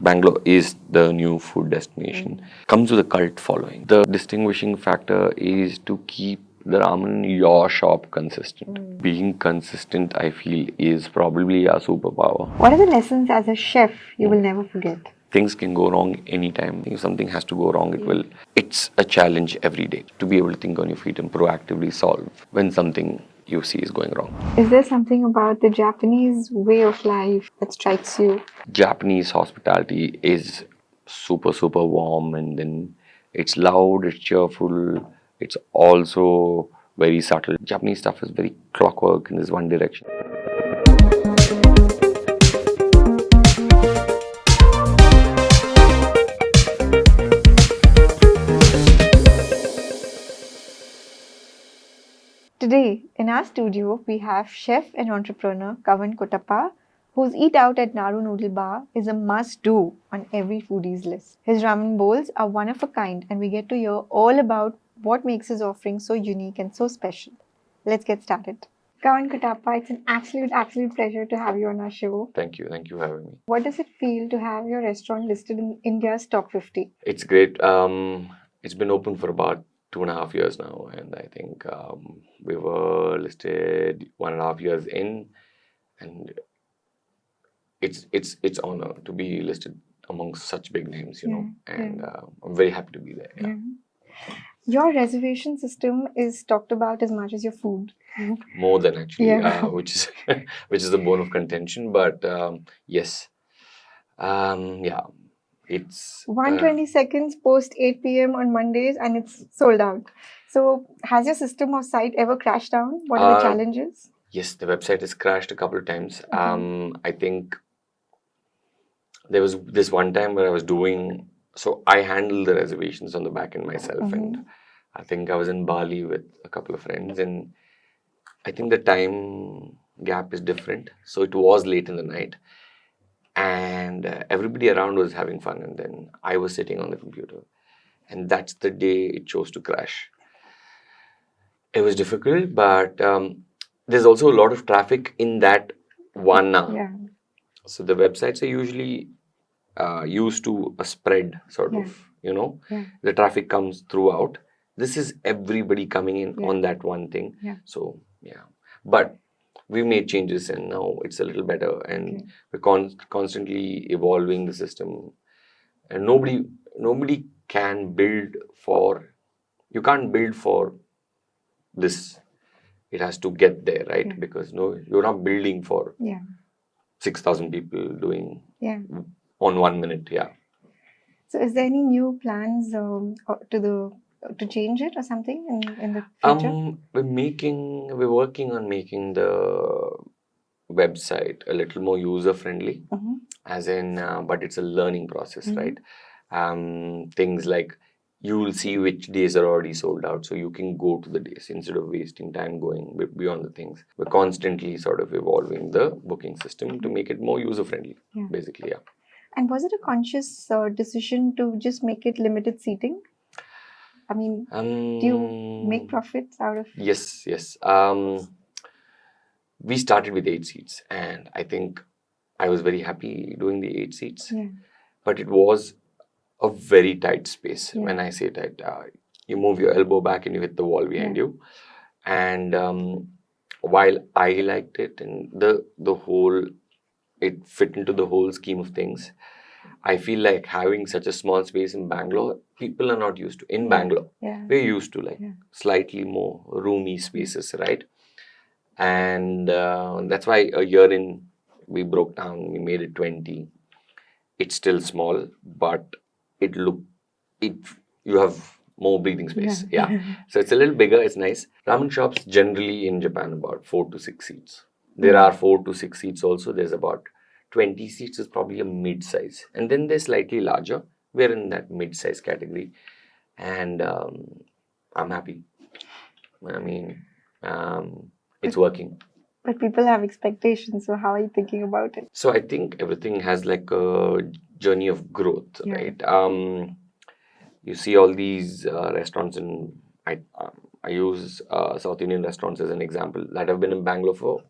Bangalore is the new food destination. Comes with a cult following. The distinguishing factor is to keep the ramen in your shop consistent. Being consistent, I feel, is probably our superpower. What are the lessons as a chef you will never forget? Things can go wrong anytime. If something has to go wrong, it will. It's a challenge every day to be able to think on your feet and proactively solve when something you see is going wrong. Is there something about the Japanese way of life that strikes you? Japanese hospitality is super, super warm, and then it's loud, it's cheerful, it's also very subtle. Japanese stuff is very clockwork in this one direction. Today, in our studio, we have chef and entrepreneur Kavan Kuttappa, whose Eat Out at Naru Noodle Bar is a must-do on every foodie's list. His ramen bowls are one of a kind, and we get to hear all about what makes his offering so unique and so special. Let's get started. Kavan Kuttappa, it's an absolute pleasure to have you on our show. Thank you for having me. What does it feel to have your restaurant listed in India's top 50? It's great. It's been open for about 2.5 years now, and I think we were listed 1.5 years in, and it's honor to be listed amongst such big names, and I'm very happy to be there. Yeah. Your reservation system is talked about as much as your food. More than actually, Yeah. which is the bone of contention. But yes, yeah, it's 120 seconds post 8 p.m. on Mondays and it's sold out. So, has your system or site ever crashed down? What are the challenges? Yes, the website has crashed a couple of times. I think there was this one time where I was doing, so I handle the reservations on the back end myself, and I think I was in Bali with a couple of friends, and I think the time gap is different. So it was late in the night, and everybody around was having fun, and then I was sitting on the computer, and that's the day it chose to crash. It was difficult, but there's also a lot of traffic in that 1 hour. Yeah. So the websites are usually used to a spread sort of, Yeah. the traffic comes throughout. This is everybody coming in on that one thing. Yeah. So yeah, but we made changes and now it's a little better, and we're constantly evolving the system. And nobody can build for, you can't build for this. It has to get there, right? Yeah. Because you're not building for Yeah. 6,000 people doing Yeah. on 1 minute. Yeah. So, is there any new plans to change it or something in the future? We're working on making the website a little more user friendly, as in, but it's a learning process, right? Things like you will see which days are already sold out, so you can go to the days instead of wasting time going beyond the things. We're constantly sort of evolving the booking system to make it more user friendly, basically. Yeah. And was it a conscious decision to just make it limited seating? I mean, do you make profits out of? Yes. We started with 8 seats, and I think I was very happy doing the 8 seats. Yeah. But it was a very tight space. Yeah. When I say tight, you move your elbow back and you hit the wall behind you. And while I liked it, and the whole, it fit into the whole scheme of things, I feel like having such a small space in Bangalore, people are not used to. In Bangalore, we're used to slightly more roomy spaces, right? And that's why a year in, we broke down, we made it 20. It's still small, but you have more breathing space. Yeah. So it's a little bigger, it's nice. Ramen shops generally in Japan about 4 to 6 seats. There are 4 to 6 seats also. There's about 20 seats is probably a mid-size. And then they're slightly larger. We're in that mid-size category. And I'm happy. I mean, it's working. But people have expectations, so how are you thinking about it? So I think everything has like a journey of growth, right? You see all these restaurants, and I use South Indian restaurants as an example that have been in Bangalore for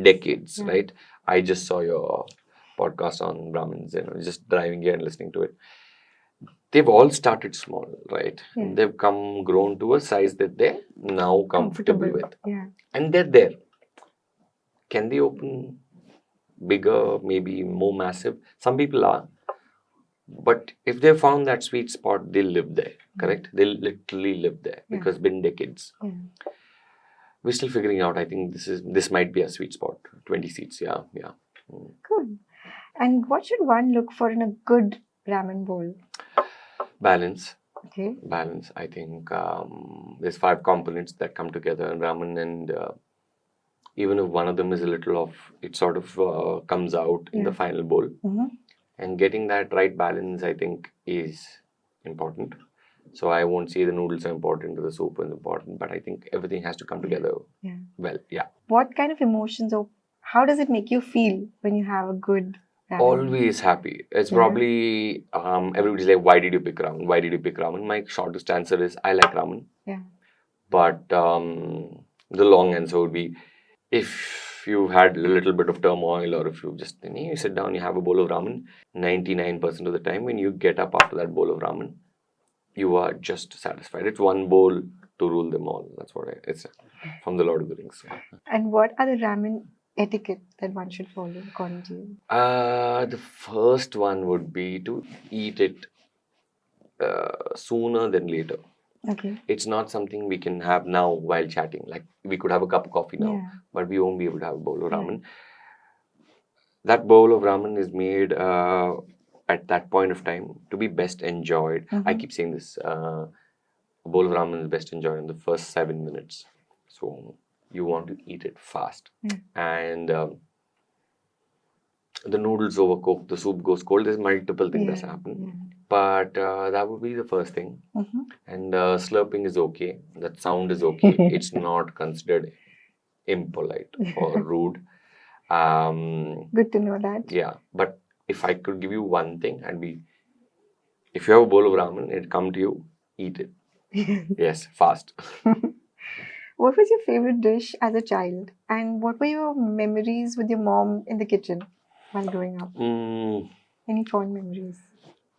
decades, right? I just saw your podcasts on Brahmins, just driving here and listening to it. They've all started small, right? Yeah. They've grown to a size that they're now comfortable with. Yeah. And they're there. Can they open bigger, maybe more massive? Some people are. But if they found that sweet spot, they'll live there, correct? They'll literally live there because it's been decades. Yeah. We're still figuring out. I think this might be a sweet spot. 20 seats, yeah. Good. And what should one look for in a good ramen bowl? Balance. Okay. Balance. I think there's 5 components that come together in ramen, and even if one of them is a little off, it sort of comes out in the final bowl. Mm-hmm. And getting that right balance, I think, is important. So I won't say the noodles are important or the soup is important, but I think everything has to come together well. Yeah. What kind of emotions or how does it make you feel when you have a good ramen? Always happy. It's probably everybody's like, why did you pick ramen? Why did you pick ramen? My shortest answer is I like ramen. Yeah. But the long answer would be, if you had a little bit of turmoil, or if you just you sit down, you have a bowl of ramen, 99% of the time when you get up after that bowl of ramen, you are just satisfied. It's one bowl to rule them all. That's what it's from the Lord of the Rings. And what are the ramen etiquette that one should follow according to you? The first one would be to eat it sooner than later. Okay. It's not something we can have now while chatting. Like, we could have a cup of coffee now, but we won't be able to have a bowl of ramen. That bowl of ramen is made at that point of time to be best enjoyed. I keep saying this. A bowl of ramen is best enjoyed in the first 7 minutes. So you want to eat it fast. And the noodles overcook, the soup goes cold. There's multiple things that happen. But that would be the first thing. And slurping is okay. That sound is okay. It's not considered impolite or rude. Good to know that. Yeah. But if I could give you one thing, if you have a bowl of ramen, it'd come to you, eat it. Yes, fast. What was your favorite dish as a child? And what were your memories with your mom in the kitchen while growing up? Any fond memories?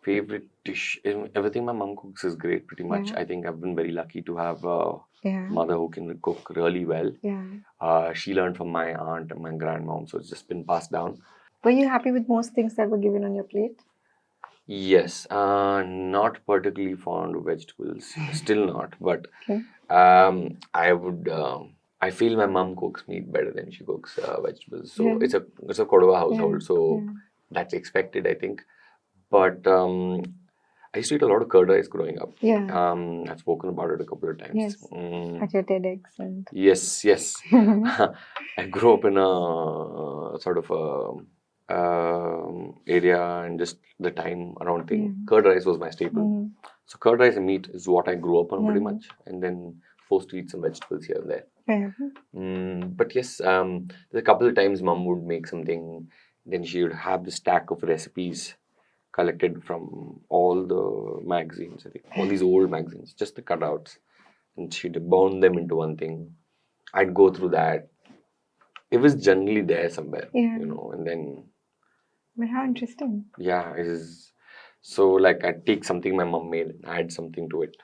Favorite dish? Everything my mom cooks is great, pretty much. I think I've been very lucky to have a mother who can cook really well. She learned from my aunt and my grandmom, so it's just been passed down. Were you happy with most things that were given on your plate? Yes, not particularly fond of vegetables. Still not, but I would. I feel my mom cooks meat better than she cooks vegetables. So it's a Kodava household, so that's expected, I think. But I used to eat a lot of curd rice growing up. I've spoken about it a couple of times. Yes. At your TEDx and yes. I grew up in a sort of area, and just the time around thing. Curd rice was my staple. So curd rice and meat is what I grew up on pretty much, and then forced to eat some vegetables here and there. But yes, there's a couple of times mom would make something, then she would have the stack of recipes collected from all the magazines, I think, all these old magazines, just the cutouts, and she'd burn them into one thing. I'd go through that. It was generally there somewhere, and then. But how interesting. Yeah, it is. So, like, I'd take something my mom made, add something to it,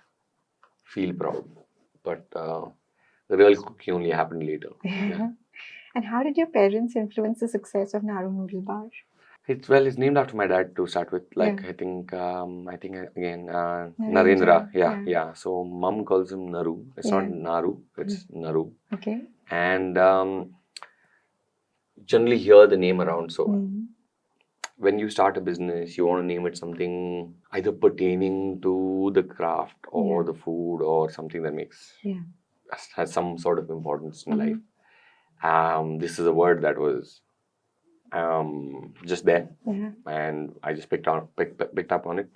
feel proud. But the real cooking only happened later. And how did your parents influence the success of Naru Noodle Bar? It's named after my dad to start with. Like, I think again, Narendra. Yeah. So mom calls him Naru. It's not Naru. It's Naru. Okay. And generally hear the name around. So when you start a business, you want to name it something either pertaining to the craft or the food, or something that has some sort of importance in life. This is a word that was just there, and I just picked up on it.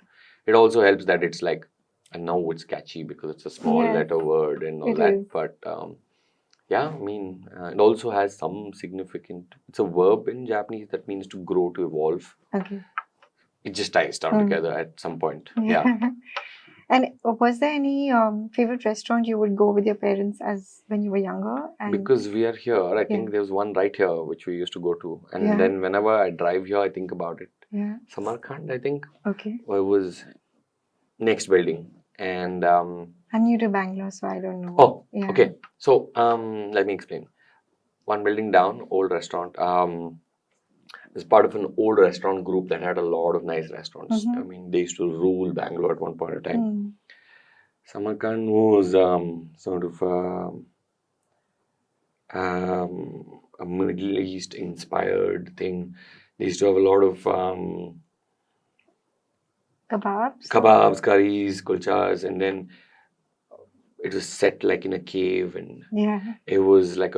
It also helps that it's like, and now it's catchy because it's a small letter word and all that. But I mean, it also has some significant. It's a verb in Japanese that means to grow, to evolve. Okay. It just ties down together at some point. And was there any favorite restaurant you would go with your parents as when you were younger? And Because we are here, I think Yeah. there's one right here which we used to go to. And Yeah. then whenever I drive here, I think about it. yeah, Samarkand, I think, okay. was next building. And I'm new to Bangalore, so I don't know. oh, Yeah. okay. So let me explain. One building down, old restaurant. Is part of an old restaurant group that had a lot of nice restaurants. Mhm. I mean, they used to rule Bangalore at one point in time. Mm. Samarkand was sort of a Middle East inspired thing. They used to have a lot of Kebabs? kebabs, curries, kulchas, and then it was set like in a cave, and Yeah. it was like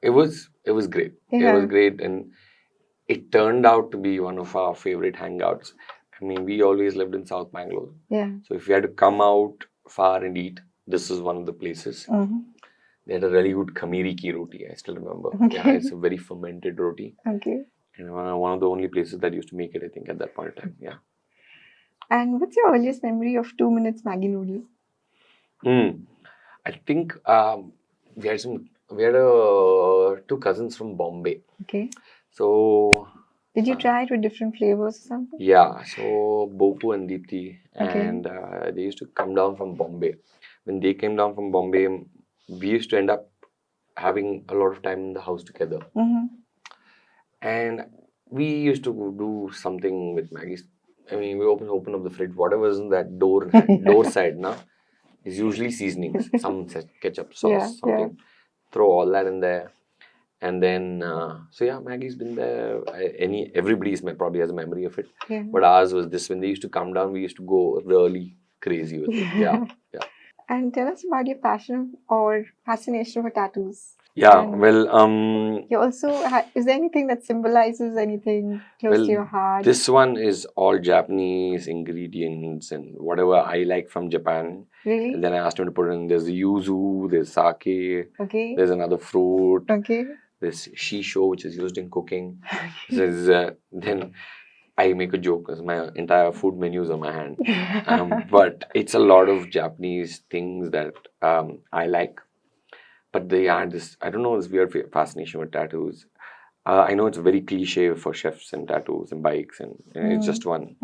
it was great. It Yeah. was great, and it turned out to be one of our favorite hangouts. I mean, we always lived in South Bangalore, Yeah. so if you had to come out far and eat, this is one of the places. Mhm. They had a really good khamiri ki roti. I still remember. Okay. Yeah, it's a very fermented roti. Okay. And one of the only places that used to make it, I think, at that point in time. Yeah. And what's your earliest memory of 2 minutes Maggi noodle? I think we had two cousins from Bombay. Okay. So Did you try it with different flavors or something? yeah, so Bopu and Deepthi, Okay. and they used to come down from Bombay. When they came down from Bombay, we used to end up having a lot of time in the house together. Mm-hmm. And we used to do something with Maggie's. I mean, we open up the fridge. Whatever is in that door side now is usually seasonings, some ketchup sauce, Yeah, something. Throw all that in there, and then so yeah, Maggie's been there. Everybody's probably has a memory of it, Yeah. but ours was this. When they used to come down, we used to go really crazy with it. Yeah, yeah. And tell us about your passion or fascination for tattoos. Yeah, And well, you also is there anything that symbolizes anything close to your heart? this one is all Japanese ingredients and whatever I like from Japan. Really? And then I asked him to put in. There's yuzu, there's sake, Okay. there's another fruit, Okay. there's shisho, which is used in cooking. There's then I make a joke because my entire food menu is on my hand. But it's a lot of Japanese things that I like. But they are this, I don't know, this weird fascination with tattoos. I know it's very cliche for chefs and tattoos and bikes, and it's just one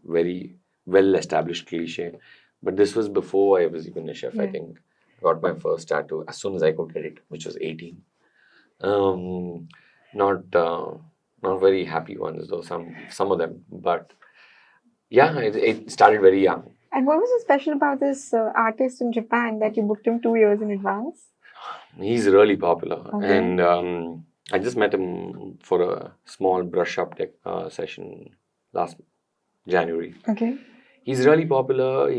very well established cliche. But this was before I was even a chef, I think. Got my first tattoo as soon as I could get it, which was 18. Not very happy ones though, some of them. But yeah, it started very young. And what was so special about this artist in Japan that you booked him 2 years in advance? He's really popular, Okay. and I just met him for a small brush up session last January. Okay. He's really popular.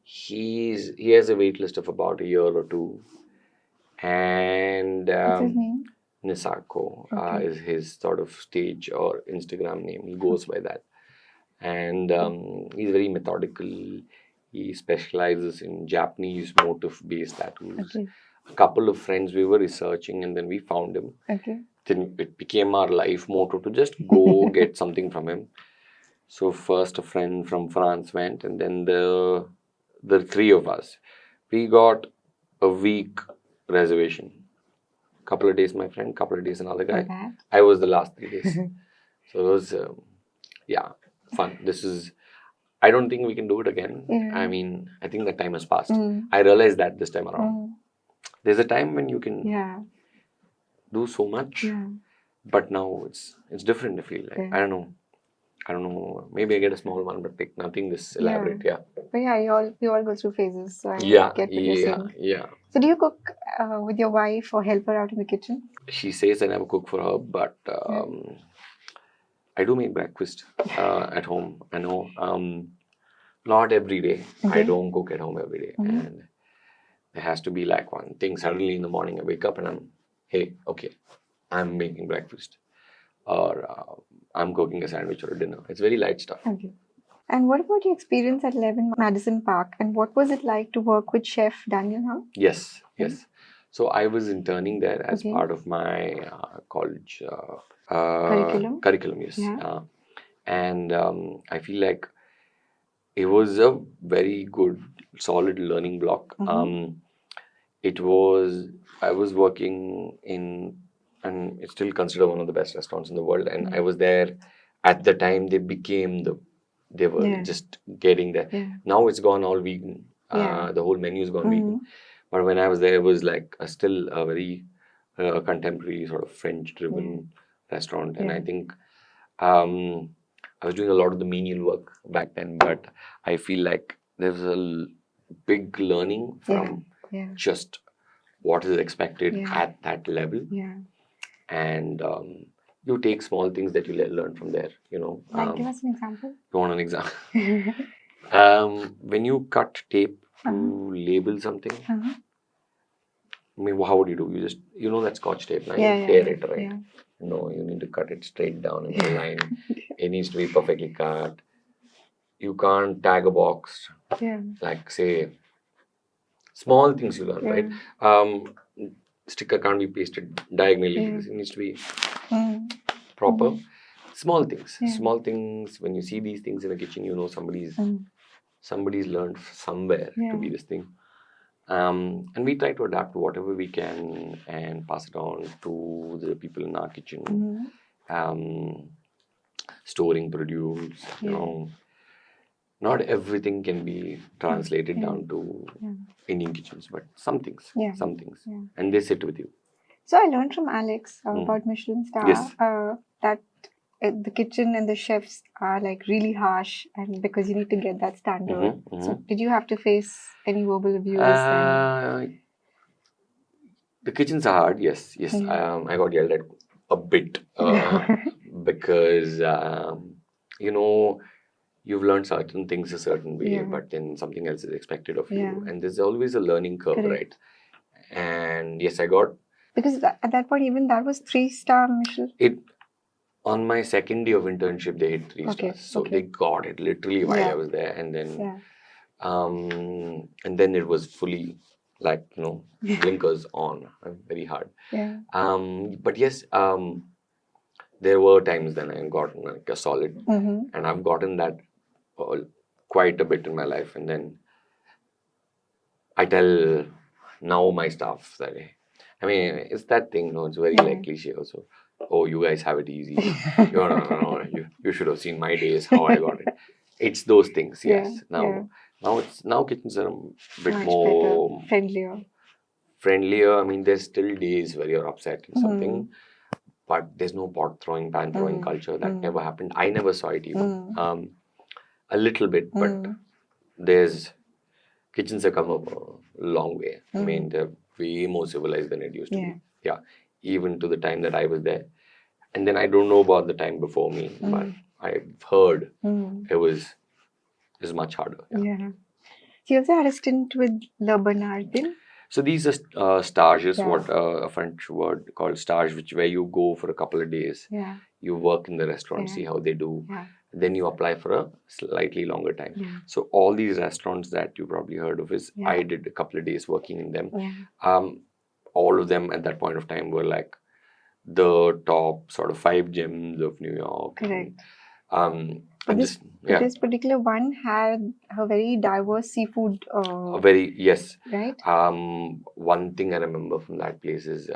He has a wait list of about a year or two, and What's his name? Nisako Okay. is his sort of stage or Instagram name. He goes by that, and he's very methodical. He specializes in Japanese motif-based tattoos. Okay. A couple of friends we were researching, and then we found him. Okay. Then it became our life motto to just go get something from him. So first a friend from France went, and then the three of us, we got a week reservation. Couple of days my friend, couple of days another guy. Okay. I was the last 3 days. So it was yeah, fun. I don't think we can do it again. Yeah. I mean, I think that time has passed. Mm. I realized that this time around. Mm. There's a time when you can Yeah. do so much, Yeah. but now it's different. I feel like Yeah. I don't know. Maybe I get a small one, but like nothing this elaborate. Yeah. But yeah, we all go through phases. So I Yeah. get what you're saying. Yeah. So do you cook with your wife or help her out in the kitchen? She says I never cook for her, but I do make breakfast at home. I know. Not every day. Okay. I don't cook at home every day. And there has to be like one thing. Suddenly in the morning I wake up and I'm making breakfast. Or I'm cooking a sandwich or a dinner. It's very light stuff. Okay. And what about your experience at 11 Madison Park? And what was it like to work with Chef Daniel Hung? Yes. So I was interning there as Okay. part of my college Curriculum? curriculum, yes. Yeah. And I feel like it was a very good, solid learning block. It was, I was working in, and it's still considered one of the best restaurants in the world. And I was there at the time they became they were just getting there. Now it's gone all vegan. The whole menu's gone vegan. But when I was there, it was like still a very contemporary sort of French-driven restaurant. And I think I was doing a lot of the menial work back then, but I feel like there's a big learning from just what is expected at that level. And you take small things that you learn from there, you know. Like, give us an example. You want an example? When you cut tape to label something, I mean, how would you do? You just, you know that Scotch tape, now you tear it, right? No, you need to cut it straight down in the line. It needs to be perfectly cut. You can't tag a box. Like, say, small things you learn, right? Sticker can't be pasted diagonally. It needs to be proper. Small things. Small things. When you see these things in the kitchen, you know somebody's learned somewhere to be this thing. And we try to adapt whatever we can and pass it on to the people in our kitchen. Storing produce, you know. Not everything can be translated down to Indian kitchens, but some things. And they sit with you. So I learned from Alex about Michelin star that the kitchen and the chefs are like really harsh, and because you need to get that standard. So did you have to face any verbal abuse? The kitchens are hard, yes. I got yelled at a bit because, you know, you've learned certain things a certain way, but then something else is expected of you. And there's always a learning curve, right? And yes, I got... Because at that point, even that was 3-star Michelin? On my second day of internship, they hit 3 stars. So they got it literally while I was there. And then it was fully like, you know, blinkers on, very hard. But yes, there were times then I gotten like a solid, and I've gotten that quite a bit in my life. And then I tell now my staff that, I mean, it's that thing, no, it's very like cliche also. Oh, you guys have it easy. No. You should have seen my days, how I got it. It's those things, yes. Now kitchens are a bit much more better, friendlier. I mean, there's still days where you're upset in something, but there's no pot throwing, pan throwing culture. That never happened. I never saw it even. A little bit, but there's kitchens have come up a long way. I mean, they're way more civilized than it used to be. Even to the time that I was there. And then I don't know about the time before me, but I've heard it was much harder. So you also had a stint with Le Bernardin? So these are stages, what a French word called stage, where you go for a couple of days. You work in the restaurant, see how they do. Then you apply for a slightly longer time. So all these restaurants that you probably heard of is I did a couple of days working in them. All of them at that point of time were like the top sort of 5 gyms of New York. Correct. But this particular one had a very diverse seafood. Right. One thing I remember from that place is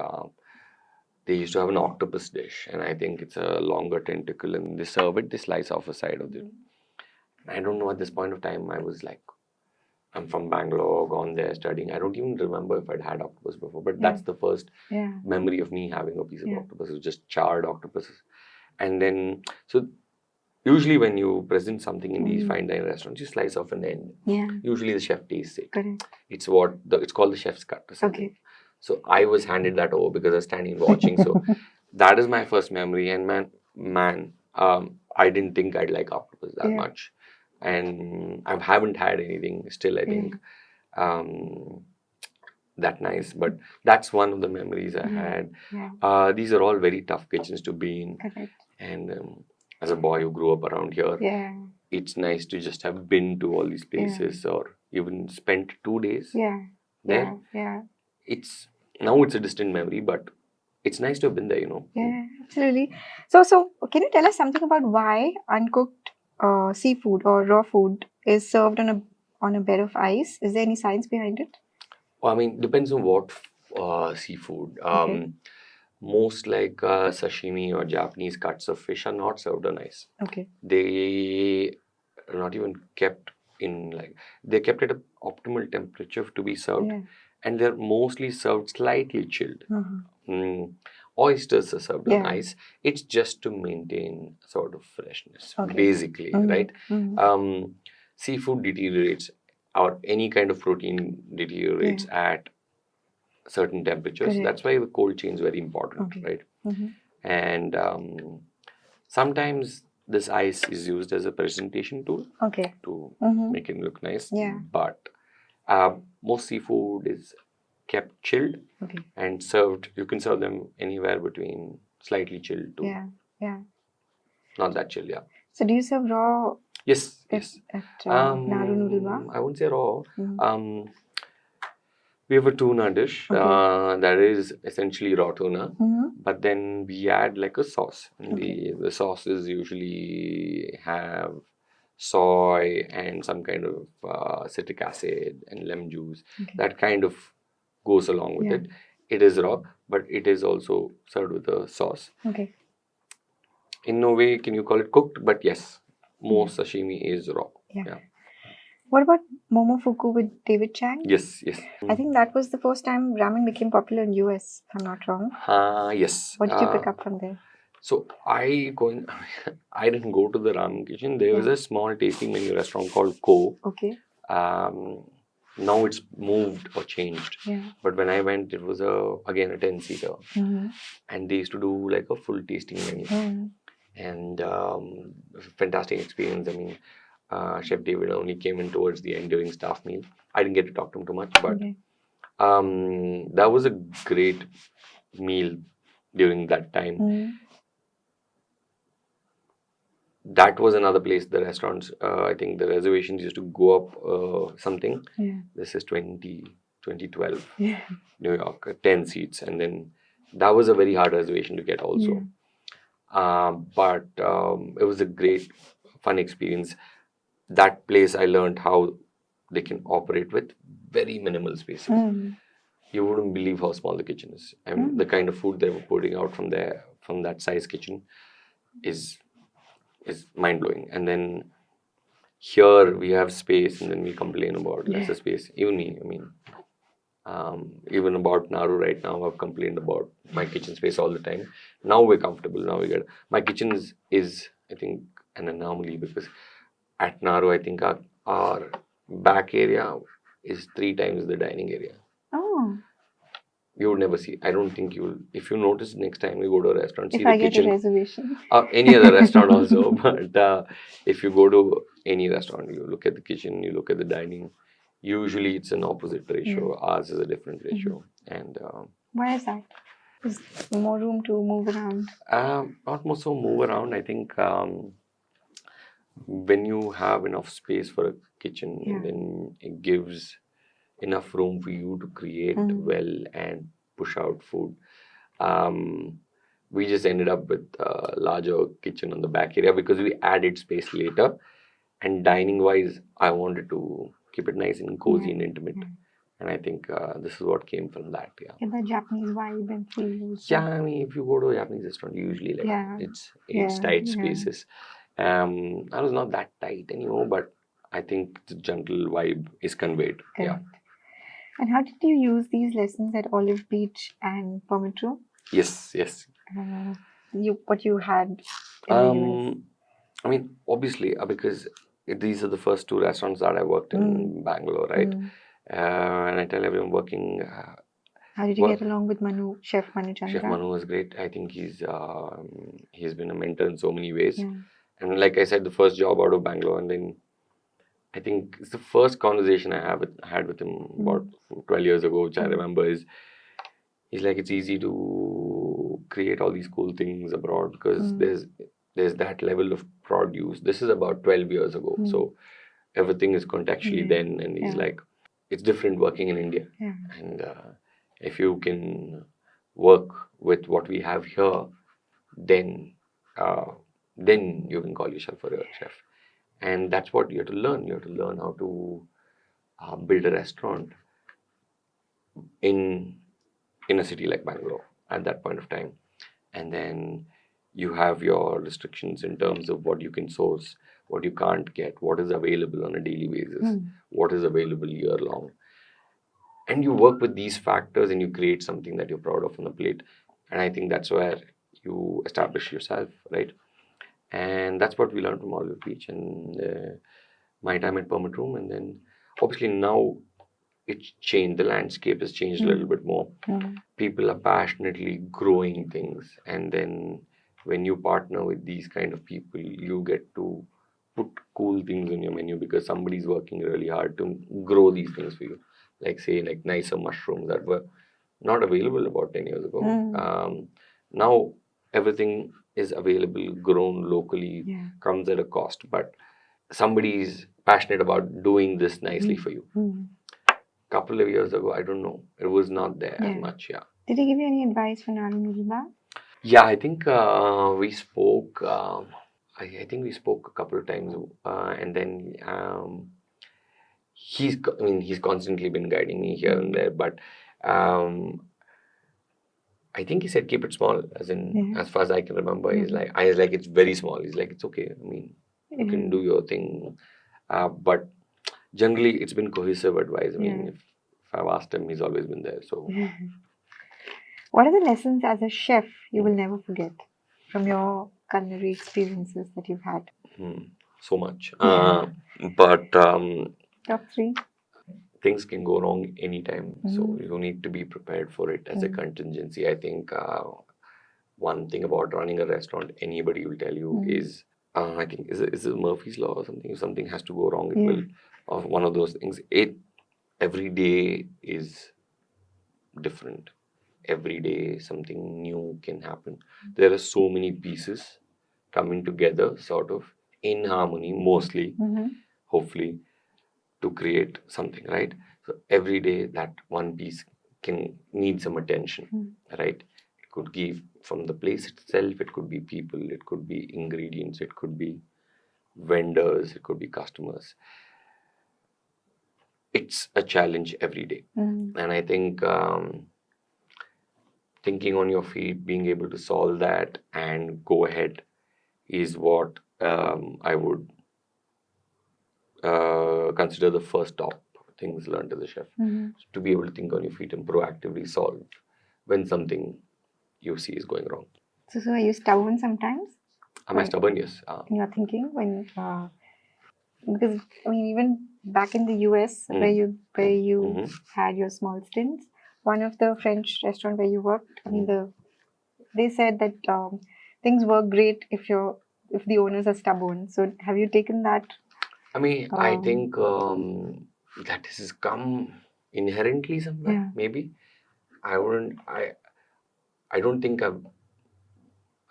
they used to have an octopus dish, and I think it's a longer tentacle, and they serve it, they slice off a side of it. I don't know, at this point of time, I was like, I'm from Bangalore, gone there studying. I don't even remember if I'd had octopus before, but that's the first memory of me having a piece of octopus. It was just charred octopuses. And then, so usually when you present something in these fine dining restaurants, you slice off an end. Usually the chef tastes it. It's it's called the chef's cut or something. So I was handed that over because I was standing watching. So that is my first memory. And man, I didn't think I'd like octopus that much. And I haven't had anything still, I think, that nice. But that's one of the memories I had. These are all very tough kitchens to be in. And as a boy who grew up around here, it's nice to just have been to all these places or even spent 2 days there. Now it's a distant memory, but it's nice to have been there, you know. Yeah, absolutely. So can you tell us something about why uncooked seafood or raw food is served on a bed of ice. Is there any science behind it? Well, I mean, depends on what seafood. Okay. Most like sashimi or Japanese cuts of fish are not served on ice. Okay. They are not even kept in like they're kept at an optimal temperature to be served, Yeah. and they're mostly served slightly chilled. Uh-huh. Oysters are served on Yeah. ice. It's just to maintain sort of freshness, Okay. basically, Mhm. right? Mhm. Seafood deteriorates, or any kind of protein deteriorates at certain temperatures. Correct. That's why the cold chain is very important, Okay. right? Mm-hmm. And sometimes this ice is used as a presentation tool Okay. to Mm-hmm. make it look nice. Yeah. But most seafood is kept chilled Okay. and served. You can serve them anywhere between slightly chilled to Yeah. not that chill. Yeah. So do you serve raw Yes. at Yes. Naru Noodle Bar? I wouldn't say raw. Mhm. We have a tuna dish Okay. that is essentially raw tuna, Mm-hmm. but then we add like a sauce. And Okay. the sauces usually have soy and some kind of citric acid and lemon juice. Okay. That kind of goes along with Yeah. it. It is raw, but it is also served with a sauce. Okay. In no way can you call it cooked, but yes, most sashimi is raw. Yeah. What about Momofuku with David Chang? Yes. I think that was the first time ramen became popular in US, if I'm not wrong. Yes. What did you pick up from there? So I didn't go to the ramen kitchen. There was a small tasting menu restaurant called Co. Okay. Now it's moved or changed. Yeah. But when I went, it was again a 10-seater. Mm-hmm. And they used to do like a full tasting menu. Mm-hmm. And fantastic experience. I mean, Chef David only came in towards the end during staff meal. I didn't get to talk to him too much, but that was a great meal during that time. Mm-hmm. That was another place, the restaurants, I think the reservations used to go up something. Yeah. This is 2012, Yeah. New York, 10 seats. And then that was a very hard reservation to get also. But it was a great, fun experience. That place, I learned how they can operate with very minimal spaces. Mm-hmm. You wouldn't believe how small the kitchen is. And the kind of food they were putting out from that size kitchen is mind-blowing. And then here we have space, and then we complain about lesser space. Even me, I mean, even about Naru right now, I've complained about my kitchen space all the time. Now we're comfortable. Now we get my kitchen is I think an anomaly, because at Naru, I think our back area is 3 times the dining area. Oh. You would never see. I don't think you'll. If you notice next time you go to a restaurant, see If the I get kitchen. a reservation. Any other restaurant also, but if you go to any restaurant, you look at the kitchen, you look at the dining. Usually, it's an opposite ratio. Ours is a different ratio, and Why is that? Is more room to move around? not more so move around. I think when you have enough space for a kitchen, then it gives enough room for you to create well and push out food. We just ended up with a larger kitchen on the back area because we added space later. And dining wise, I wanted to keep it nice and cozy and intimate. And I think this is what came from that. Yeah. Get the Japanese vibe and feel. Yeah, I mean, if you go to a Japanese restaurant, usually it's tight spaces. I was not that tight anymore, but I think the gentle vibe is conveyed. Correct. Yeah. And how did you use these lessons at Olive Beach and Permitro? Yes. What you had in the US? I mean, obviously, because these are the first 2 restaurants that I worked in Bangalore, right? And I tell everyone working. How did you get along with Chef Manu Chandra? Chef Manu was great. I think he's been a mentor in so many ways. Yeah. And like I said, the first job out of Bangalore, and then I think it's the first conversation I had with him about 12 years ago, which I remember is, he's like, it's easy to create all these cool things abroad because there's that level of produce. This is about 12 years ago. So everything is contextually then. And he's like, it's different working in India. Yeah. And if you can work with what we have here, then you can call yourself a chef. And that's what you have to learn. You have to learn how to build a restaurant in a city like Bangalore at that point of time. And then you have your restrictions in terms of what you can source, what you can't get, what is available on a daily basis, what is available year long. And you work with these factors and you create something that you're proud of on the plate. And I think that's where you establish yourself, right? And that's what we learned from Olive Beach and my time at Permit Room. And then obviously now it's changed, the landscape has changed a little bit more. People are passionately growing things. And then when you partner with these kind of people, you get to put cool things on your menu because somebody's working really hard to grow these things for you. Like say like nicer mushrooms that were not available about 10 years ago. Now everything is available, grown locally, comes at a cost, but somebody's passionate about doing this nicely for you. Couple of years ago, I don't know, it was not there as much. Did he give you any advice for Naru Noodle Bar? Yeah, I think we spoke. I think we spoke a couple of times, and then he's constantly been guiding me here and there, but I think he said keep it small, as in as far as I can remember. He's like, I was like, it's very small. He's like, it's okay. I mean, you can do your thing, but generally it's been cohesive advice. I mean, if I've asked him, he's always been there. So, what are the lessons as a chef you will never forget from your culinary experiences that you've had? So much, but top 3. Things can go wrong anytime, so you need to be prepared for it as a contingency. I think one thing about running a restaurant, anybody will tell you is, I think is it Murphy's Law or something? If something has to go wrong, it will. Or one of those things. Every day is different. Every day something new can happen. There are so many pieces coming together, sort of in harmony, mostly, hopefully, to create something, right? So every day that one piece can need some attention, right? It could give from the place itself, it could be people, it could be ingredients, it could be vendors, it could be customers. It's a challenge every day. And I think thinking on your feet, being able to solve that and go ahead is what I would consider the first top things learned as a chef. To be able to think on your feet and proactively solve when something you see is going wrong. So are you stubborn sometimes? Am I stubborn? Yes. In your thinking when because I mean even back in the US where you had your small stints, one of the French restaurant where you worked, I mean they said that things work great if the owners are stubborn. So have you taken that? I mean, I think that has come inherently somewhere. Maybe I wouldn't. I don't think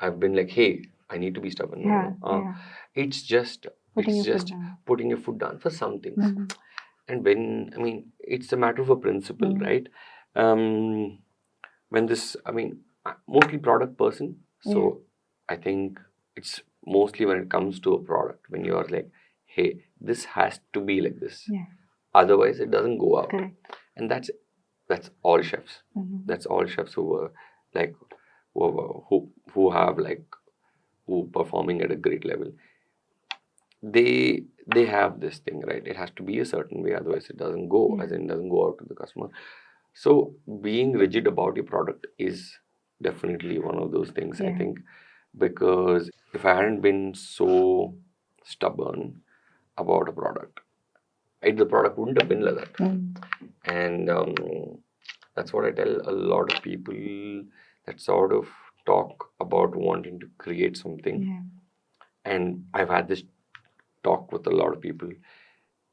I've been like, hey, I need to be stubborn. It's just putting your foot down for some things. And when, I mean, it's a matter of a principle, right? When this, I mean, I'm mostly product person. So I think it's mostly when it comes to a product, when you're like, hey, this has to be like this. Otherwise, it doesn't go out. Correct. And that's all chefs. That's all chefs who were like, who have like, who performing at a great level. They have this thing, right? It has to be a certain way, otherwise it doesn't go, as in it doesn't go out to the customer. So being rigid about your product is definitely one of those things, I think, because if I hadn't been so stubborn about a product, the product wouldn't have been like that. And that's what I tell a lot of people that sort of talk about wanting to create something. And I've had this talk with a lot of people.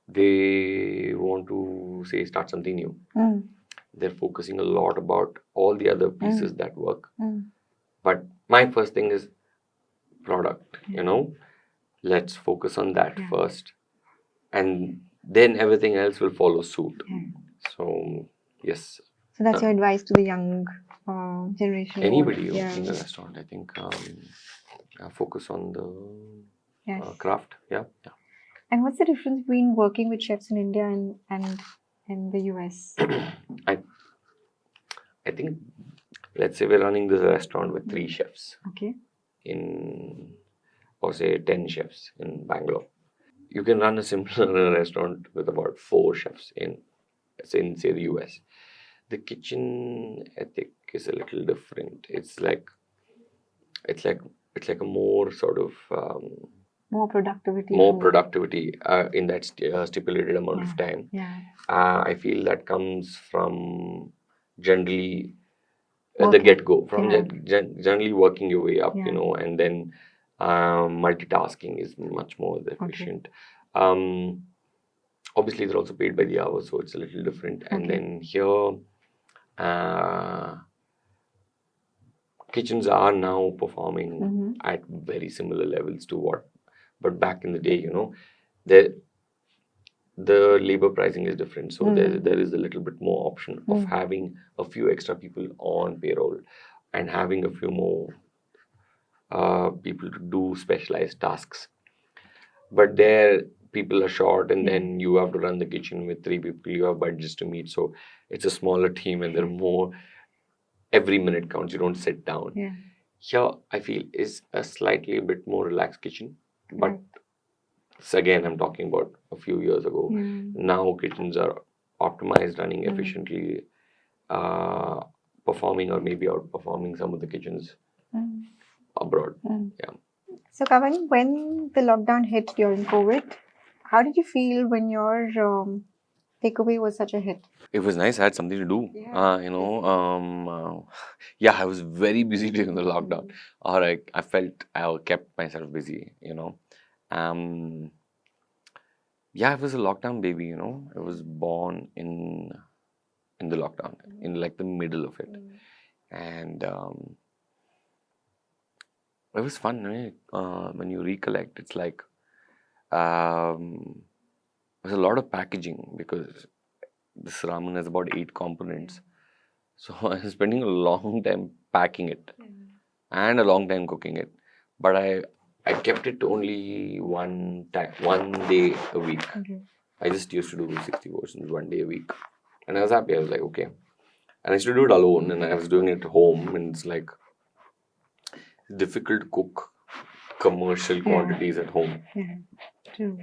They want to say start something new. They're focusing a lot about all the other pieces that work. But my first thing is product, let's focus on that first. And then everything else will follow suit. So, yes. So that's your advice to the young generation? Anybody in the restaurant, I think, focus on the craft. And what's the difference between working with chefs in India and in the US? I I think, let's say we're running this restaurant with 3 chefs Okay. in, or say 10 chefs in Bangalore. You can run a similar restaurant with about 4 chefs in say the US. The kitchen ethic is a little different. It's like it's like a more sort of More productivity. more for- productivity in that stipulated amount of time. Yeah. I feel that comes from generally at the Working. get-go, from Yeah. generally working your way up, Yeah. and then multitasking is much more efficient. Obviously, they're also paid by the hour, so it's a little different. And Okay. then here, uh, kitchens are now performing at very similar levels to what, but back in the day, the the labor pricing is different, so there is a little bit more option of having a few extra people on payroll and having a few more people to do specialized tasks. But there, people are short, and then you have to run the kitchen with 3 people. You have budgets to meet, so it's a smaller team, and there are more. Every minute counts. You don't sit down. Yeah. Here, I feel is a slightly bit more relaxed kitchen, but Right. so again, I'm talking about a few years ago. Now kitchens are optimized, running efficiently, performing or maybe outperforming some of the kitchens abroad. Yeah. So, Kavan, when the lockdown hit during COVID, how did you feel when your takeaway was such a hit? It was nice. I had something to do. Yeah. Yeah, I was very busy during the lockdown. Or I felt I kept myself busy. Yeah, it was a lockdown baby. I was born in the lockdown, in like the middle of it, and it was fun. When you recollect, it's like there's a lot of packaging because this ramen has about 8 components. So I was spending a long time packing it and a long time cooking it. But I kept it only one day a week. Okay. I just used to do 60 portions one day a week. And I was happy. I was like, okay. And I used to do it alone, and I was doing it at home, and it's like difficult to cook commercial quantities at home. Yeah. True.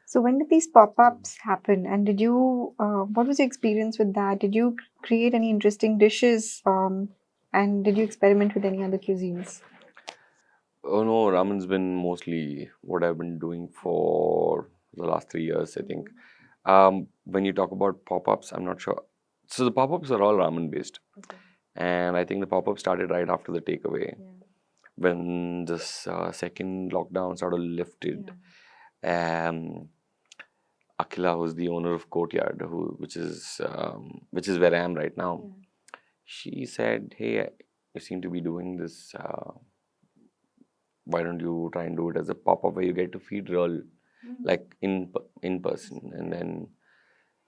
So, when did these pop-ups happen, and did you? What was your experience with that? Did you create any interesting dishes? And did you experiment with any other cuisines? Oh no, ramen's been mostly what I've been doing for the last 3 years, I think. When you talk about pop-ups, I'm not sure. So the pop-ups are all ramen based, and I think the pop-up started right after the takeaway, when this second lockdown sort of lifted. Akila, who's the owner of Courtyard, which is where I am right now, she said, "Hey, you seem to be doing this. Why don't you try and do it as a pop-up where you get to feed real, like in person?" And then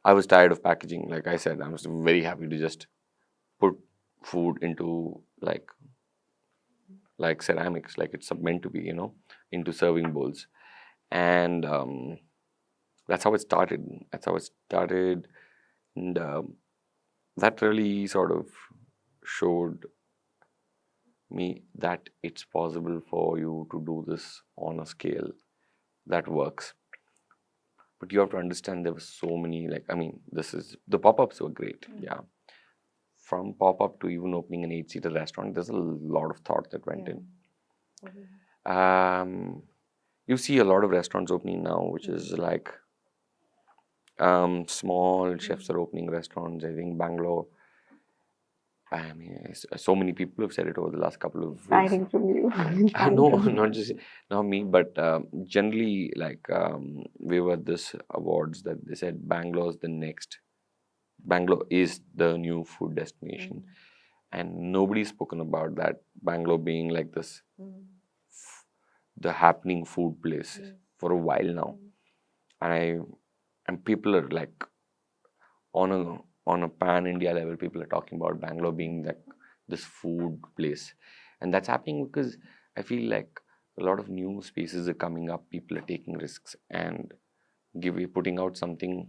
I was tired of packaging. Like I said, I was very happy to just put food into like ceramics, like it's meant to be, into serving bowls. And that's how it started. And that really sort of showed me that it's possible for you to do this on a scale that works. But you have to understand there were so many, the pop-ups were great. Yeah. From pop-up to even opening an 8-seater restaurant, there's a lot of thought that went in. You see a lot of restaurants opening now, which is like small chefs are opening restaurants. I think Bangalore. I mean, so many people have said it over the last couple of weeks. Fighting from you. No, not me, but generally, we were this awards that they said Bangalore is the new food destination, and nobody's spoken about that. Bangalore being like this, the happening food place for a while now, and people are like on a pan India level, people are talking about Bangalore being like this food place, and that's happening because I feel like a lot of new spaces are coming up. People are taking risks and putting out something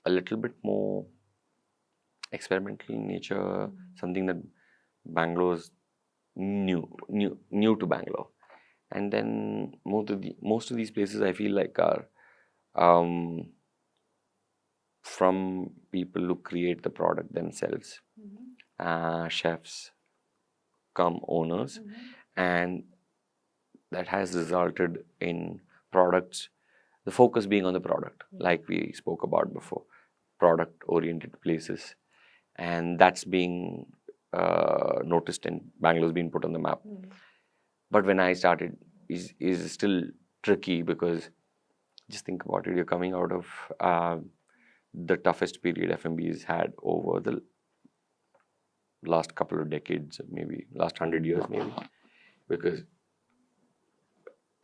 a little bit more experimental in nature, something that Bangalore's new to Bangalore. And then most of these places I feel like are from people who create the product themselves, chefs come owners, and that has resulted in products, the focus being on the product, like we spoke about before, product oriented places, and that's being noticed, and Bangalore's been put on the map. But when I started, is still tricky, because just think about it, you're coming out of the toughest period F&B's had over the last couple of decades, maybe last 100 years, maybe, because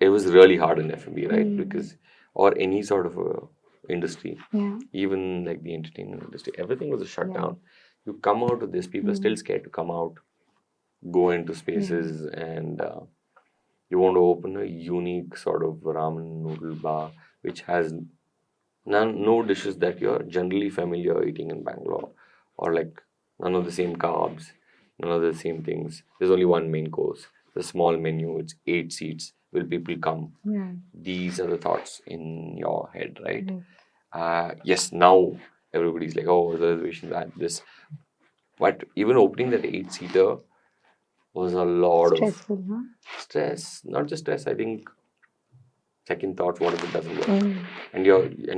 it was really hard in F&B, right? Because, or any sort of a industry, even like the entertainment industry, everything was a shutdown. You come out of this, people are still scared to come out, go into spaces, and you want to open a unique sort of ramen noodle bar, which has no dishes that you're generally familiar eating in Bangalore, or like none of the same carbs, none of the same things. There's only one main course, the small menu, it's 8 seats. Will people come? These are the thoughts in your head, right? Yes, now everybody's like, oh, reservations at this. But even opening that 8-seater was a lot Stressful, of stress. Not just stress, I think second thoughts, what if it doesn't work? And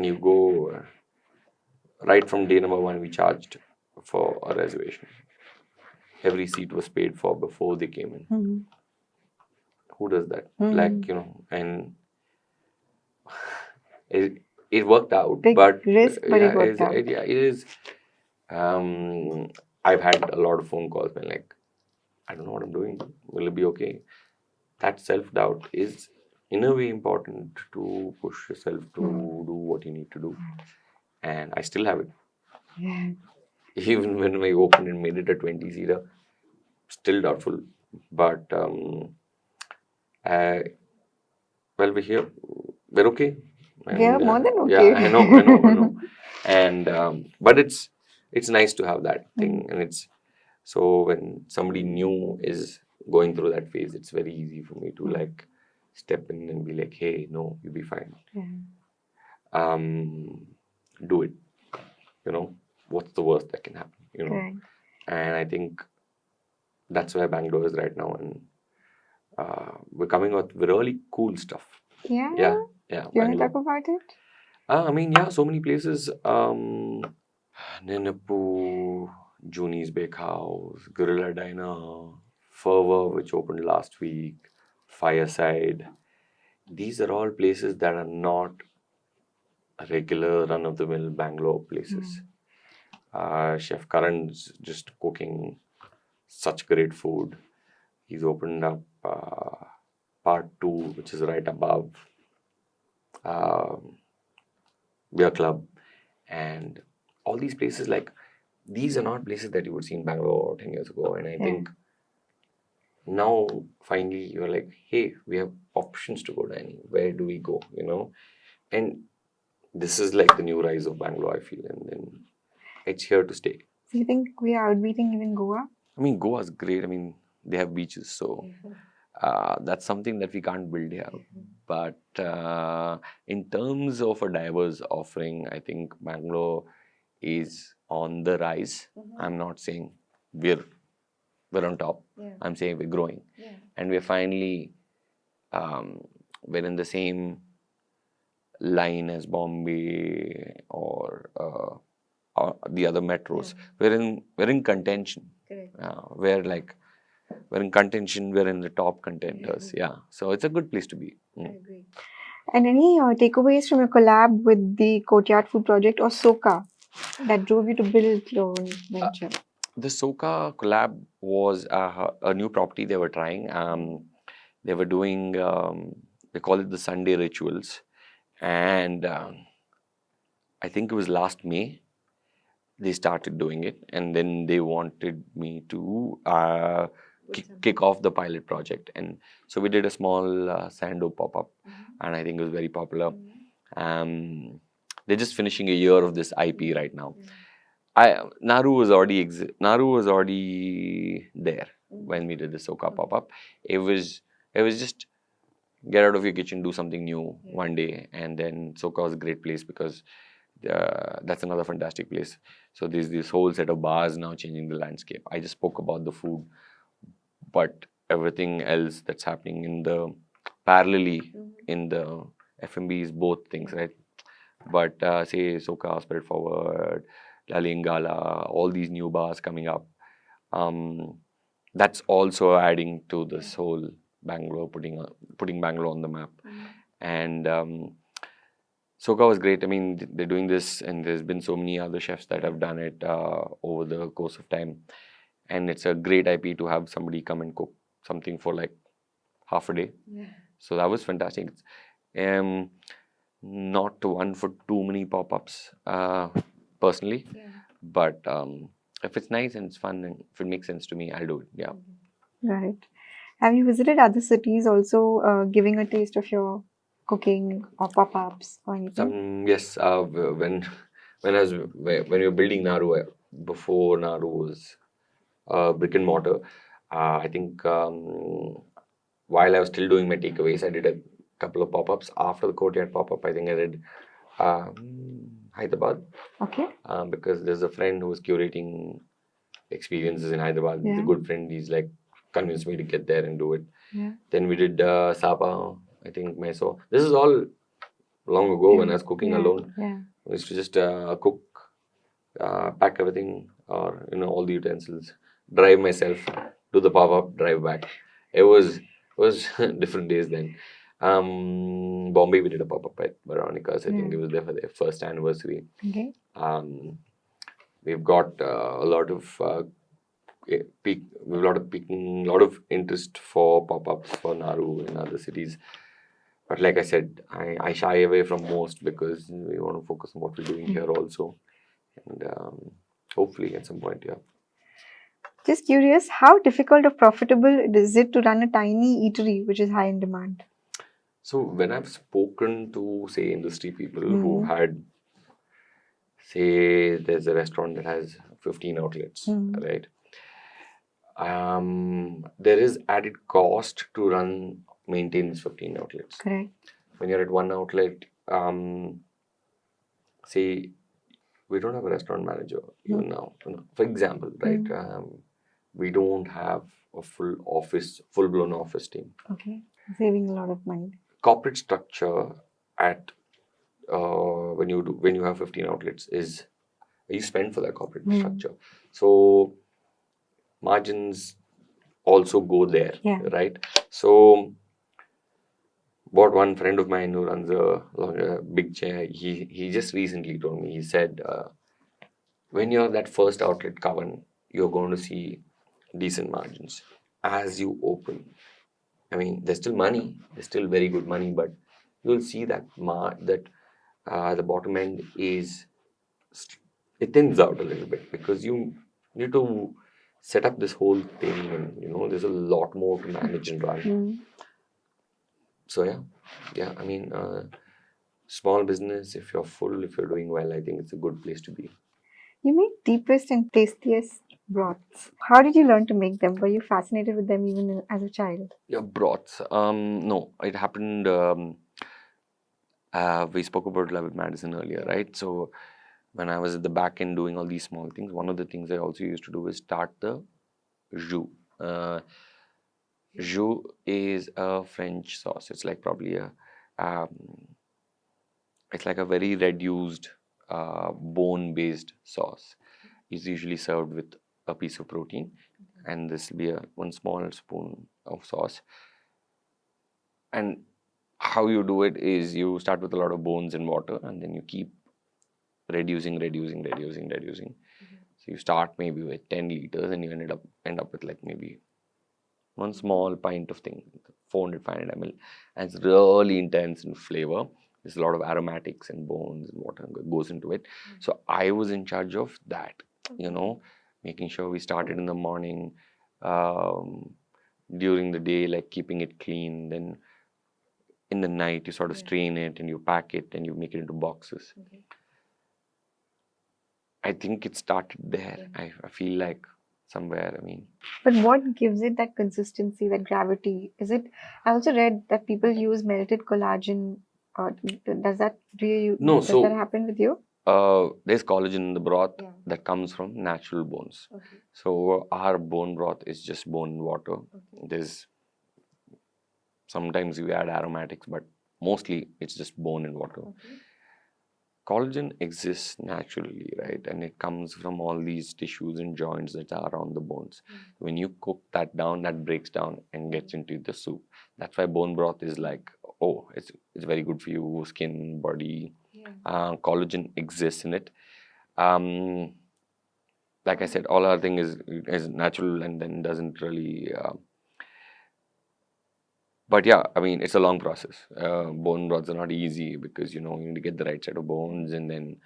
you go right from day number 1, we charged for a reservation. Every seat was paid for before they came in. Who does that? Like, and it worked out. Big but risk, but it worked out. It is. I've had a lot of phone calls when like, I don't know what I'm doing. Will it be okay? That self-doubt is in a way important to push yourself to do what you need to do. And I still have it. Even when I opened and made it a 20-seater, still doubtful. But well, we're here. We're okay. And, we are more than okay. Yeah, I know. And but it's nice to have that thing, and it's so when somebody new is going through that phase, it's very easy for me to like step in and be like, hey, no, you'll be fine. Do it. What's the worst that can happen? And I think that's where Bangalore is right now, and we're coming out with really cool stuff. Yeah. Do you want to talk about it? I mean, yeah, so many places. Nenapu, Juni's Bakehouse, Gorilla Diner, Fervor, which opened last week, Fireside. These are all places that are not regular run-of-the-mill Bangalore places. Chef Karan's just cooking such great food. He's opened up part 2, which is right above Beer Club, and all these places, like, these are not places that you would see in Bangalore 10 years ago. And I think now finally you're like, hey, we have options to go dining. Where do we go? And this is like the new rise of Bangalore, I feel, and then it's here to stay. Do you think we are outbeating even Goa? I mean, Goa's great. I mean, they have beaches, so that's something that we can't build here. But in terms of a diverse offering, I think Bangalore is on the rise. I'm not saying we're on top. I'm saying we're growing, and we're finally we're in the same line as Bombay or the other metros. We're in contention. We're in contention. We're in the top contenders. So it's a good place to be. I agree. And any takeaways from your collab with the Courtyard Food Project or Soka that drove you to build your own venture? The Soka collab was a new property they were trying. They were doing, they call it the Sunday rituals. And I think it was last May they started doing it. And then they wanted me to kick off the pilot project. And so we did a small sando pop-up, and I think it was very popular. They're just finishing a year of this IP right now. Naru was already there when we did the Soka pop-up. It was just get out of your kitchen, do something new one day, and then Soka was a great place because that's another fantastic place. So there's this whole set of bars now changing the landscape. I just spoke about the food, but everything else that's happening in the parallelly in the F&B is both things, right? But say Soka, Spirit Forward, La Lingala, all these new bars coming up. That's also adding to this whole Bangalore, putting Bangalore on the map. And Soka was great. I mean, they're doing this, and there's been so many other chefs that have done it over the course of time. And it's a great IP to have somebody come and cook something for like half a day. So that was fantastic. Not one for too many pop-ups, personally. But if it's nice and it's fun and if it makes sense to me, I'll do it. Yeah. Right. Have you visited other cities also, giving a taste of your cooking or pop-ups or anything? Yes. When you're building Naru, before Naru was brick and mortar, I think while I was still doing my takeaways, I did a couple of pop-ups. After the courtyard pop-up, I think I did Hyderabad. Okay. Because there's a friend who was curating experiences in Hyderabad. He's a good friend. He's like convinced me to get there and do it. Then we did Sapa, I think Meso. This is all long ago when I was cooking alone. I used to just cook, pack everything, or all the utensils, drive myself, do the pop-up, drive back. It was different days then. Bombay, we did a pop-up at Veronica's. I think it was there for their first anniversary. Okay. We've got a lot of interest for pop-ups for Naru in other cities. But like I said, I shy away from most because we want to focus on what we're doing here also. And hopefully at some point, Just curious, how difficult or profitable is it to run a tiny eatery which is high in demand? So when I've spoken to, say, industry people who've had, say, there's a restaurant that has 15 outlets, right? There is added cost to maintain these 15 outlets. Correct. When you're at one outlet, say, we don't have a restaurant manager even now. For example, right? We don't have a full-blown office team. Okay, saving a lot of money. Corporate structure at when you have 15 outlets is you spend for that corporate structure. So margins also go there, right? So what one friend of mine who runs a big chain, he just recently told me, he said, when you're that first outlet, Kavan, you're going to see decent margins. As you open, I mean, there's still money, there's still very good money, but you'll see that the bottom end it thins out a little bit because you need to set up this whole thing, and there's a lot more to manage and run. So yeah. I mean, small business. If you're doing well, I think it's a good place to be. You make deepest and tastiest broths. How did you learn to make them? Were you fascinated with them even as a child? Yeah, broths. No, it happened. We spoke about Love with Madison earlier, right? So when I was at the back end doing all these small things, one of the things I also used to do is start the jus. Jus is a French sauce. It's like probably it's like a very reduced bone-based sauce. It's usually served with a piece of protein, and this will be one small spoon of sauce. And how you do it is you start with a lot of bones and water, and then you keep reducing. So you start maybe with 10 liters, and you end up with like maybe one small pint of thing, 400, 500 ml, and it's really intense in flavor. There's a lot of aromatics and bones and water goes into it. So I was in charge of that, making sure we started in the morning, um, during the day, like keeping it clean. Then in the night, you sort of strain it and you pack it and you make it into boxes. Okay. I think it started there. I feel like somewhere, But what gives it that consistency, that gravity? Is it? I also read that people use melted collagen. Does that No, does that so happen with you? there's collagen in the broth Yeah. that comes from natural bones. Okay. So our bone broth is just bone and water. Okay. There's sometimes we add aromatics, but mostly it's just bone and water. Okay. Collagen exists naturally, right? And it comes from all these tissues and joints that are on the bones. When you cook that down, that breaks down and gets into the soup. That's why bone broth is like, oh, it's very good for you, skin, body. Yeah. Collagen exists in it. Like I said, all our thing is natural and then doesn't really. But yeah, it's a long process. Bone broths are not easy because you need to get the right set of bones and then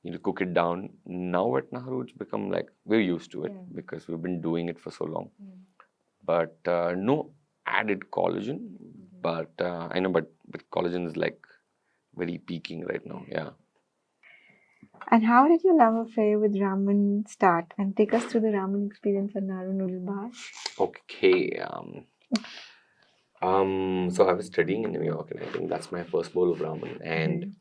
you need to cook it down. Now at Naru, it's become like we're used to it because we've been doing it for so long. But no added collagen. But I know, but collagen is like very peaking right now. Yeah. And how did your love affair with ramen start? And take us through the ramen experience at Naru Noodle Bar. Okay. So I was studying in New York, and I think that's my first bowl of ramen. And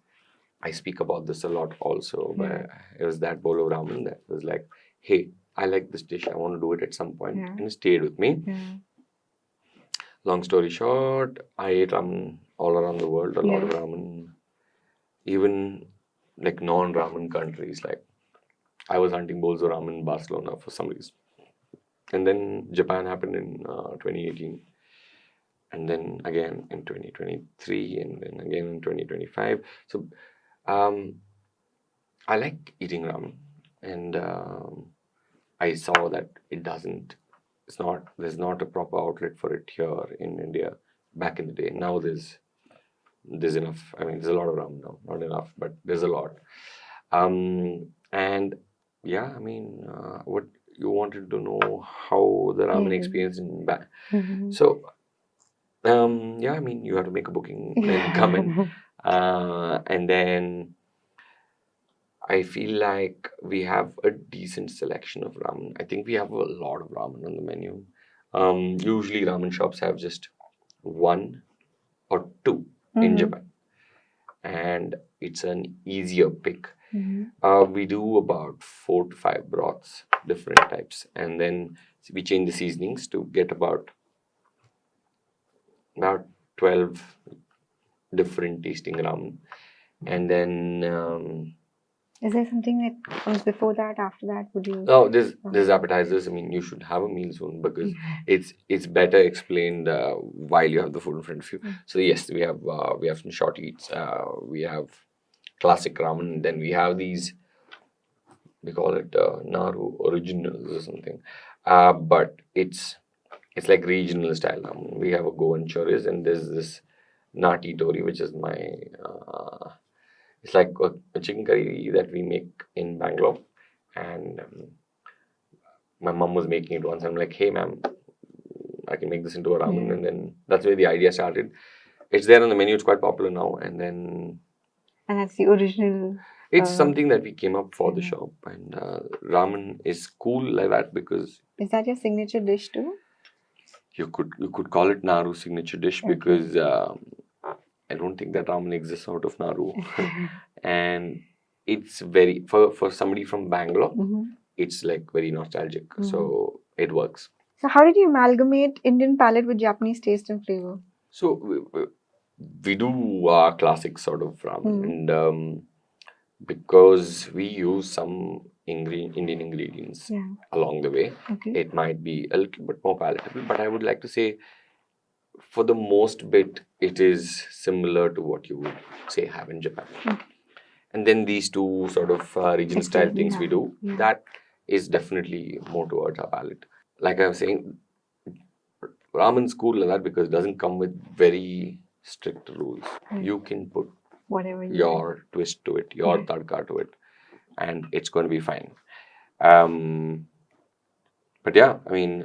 I speak about this a lot also, but it was that bowl of ramen that was like, hey, I like this dish. I want to do it at some point. And it stayed with me. Long story short, I ate ramen all around the world, a lot of ramen. Even like non-ramen countries, like I was hunting bowls of ramen in Barcelona for some reason. And then Japan happened in 2018. And then again in 2023, and then again in 2025. So I like eating ramen, and I saw that there's not a proper outlet for it here in India back in the day. Now there's enough. There's a lot of ramen now, not enough, but there's a lot. And yeah, what you wanted to know how the ramen experience in back. So yeah, you have to make a booking and come in. And then I feel like we have a decent selection of ramen. I think we have a lot of ramen on the menu. Usually ramen shops have just one or two in Japan. And it's an easier pick. We do about 4 to 5 broths, different types. And then we change the seasonings to get about 12 different tasting ramen. And then is there something that comes before that, after that? Would you? Oh, there's appetizers. You should have a meal soon because it's better explained while you have the food in front of you. So yes, we have some short eats. We have classic ramen. Then we have these. We call it Naru originals or something. But it's like regional style ramen. We have a Goan chorizo and there's this nati tori, which is my it's like a chicken curry that we make in Bangalore. And my mom was making it once. I'm like, hey, ma'am, I can make this into a ramen. And then that's where the idea started. It's there on the menu. It's quite popular now. And then... And that's the original... It's something that we came up for the shop. And ramen is cool like that because... Is that your signature dish too? You could call it Naru signature dish because I don't think that ramen exists out of Naru. And it's very... For somebody from Bangalore, it's like very nostalgic. So it works. So how did you amalgamate Indian palate with Japanese taste and flavor? So we do classic sort of ramen. And because we use some Indian ingredients along the way, it might be a little bit more palatable. But I would like to say, for the most bit, it is similar to what you would say have in Japan. And then these two sort of regional style things we do, that is definitely more towards our palate. Like I was saying, ramen's cool like that because it doesn't come with very strict rules. You can put whatever your twist to it, your tadka to it, and it's going to be fine. But yeah, I mean,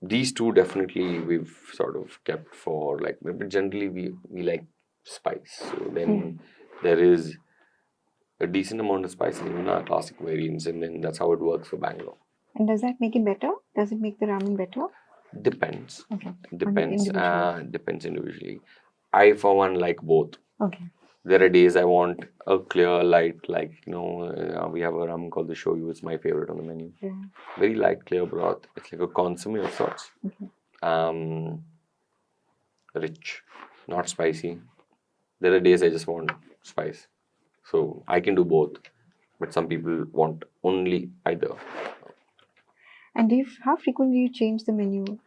these two definitely we've sort of kept for like, but generally we like spice. So then there is a decent amount of spice in our classic variants, and then that's how it works for Bangalore. And does that make it better? Does it make the ramen better? Depends. Okay. Depends. Individually. Depends individually. I, for one, like both. Okay. There are days I want a clear, light, like, we have a ramen called the shoyu. It's my favorite on the menu. Yeah. Very light, clear broth. It's like a consomme of sorts. Okay. Rich, not spicy. There are days I just want spice. So I can do both. But some people want only either. And how frequently do you change the menu?